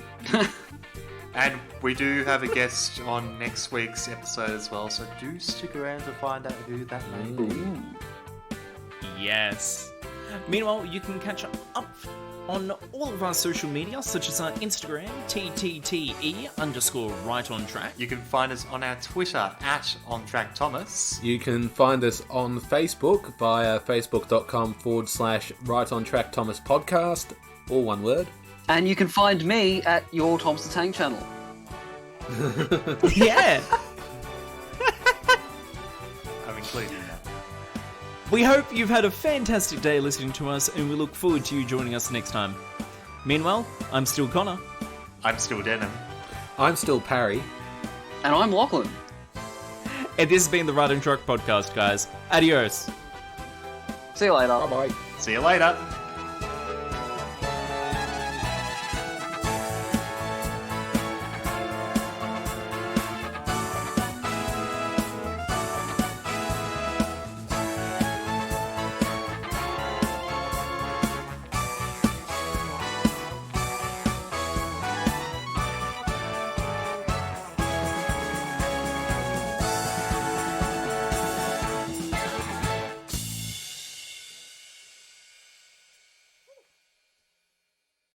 And we do have a guest on next week's episode as well, so do stick around to find out who that may be. Yes. Meanwhile, you can catch up on all of our social media, such as our Instagram, TTTE_right-on-track. You can find us on our Twitter @OnTrackThomas. You can find us on Facebook via facebook.com/Right on Track Thomas Podcast, all one word. And you can find me at your Tom's the Tank channel. Yeah. I'm including that. We hope you've had a fantastic day listening to us, and we look forward to you joining us next time. Meanwhile, I'm still Connor. I'm still Denim. I'm still Parry. And I'm Lachlan. And this has been the Right on Track podcast, guys. Adios. See you later. Bye-bye. See you later.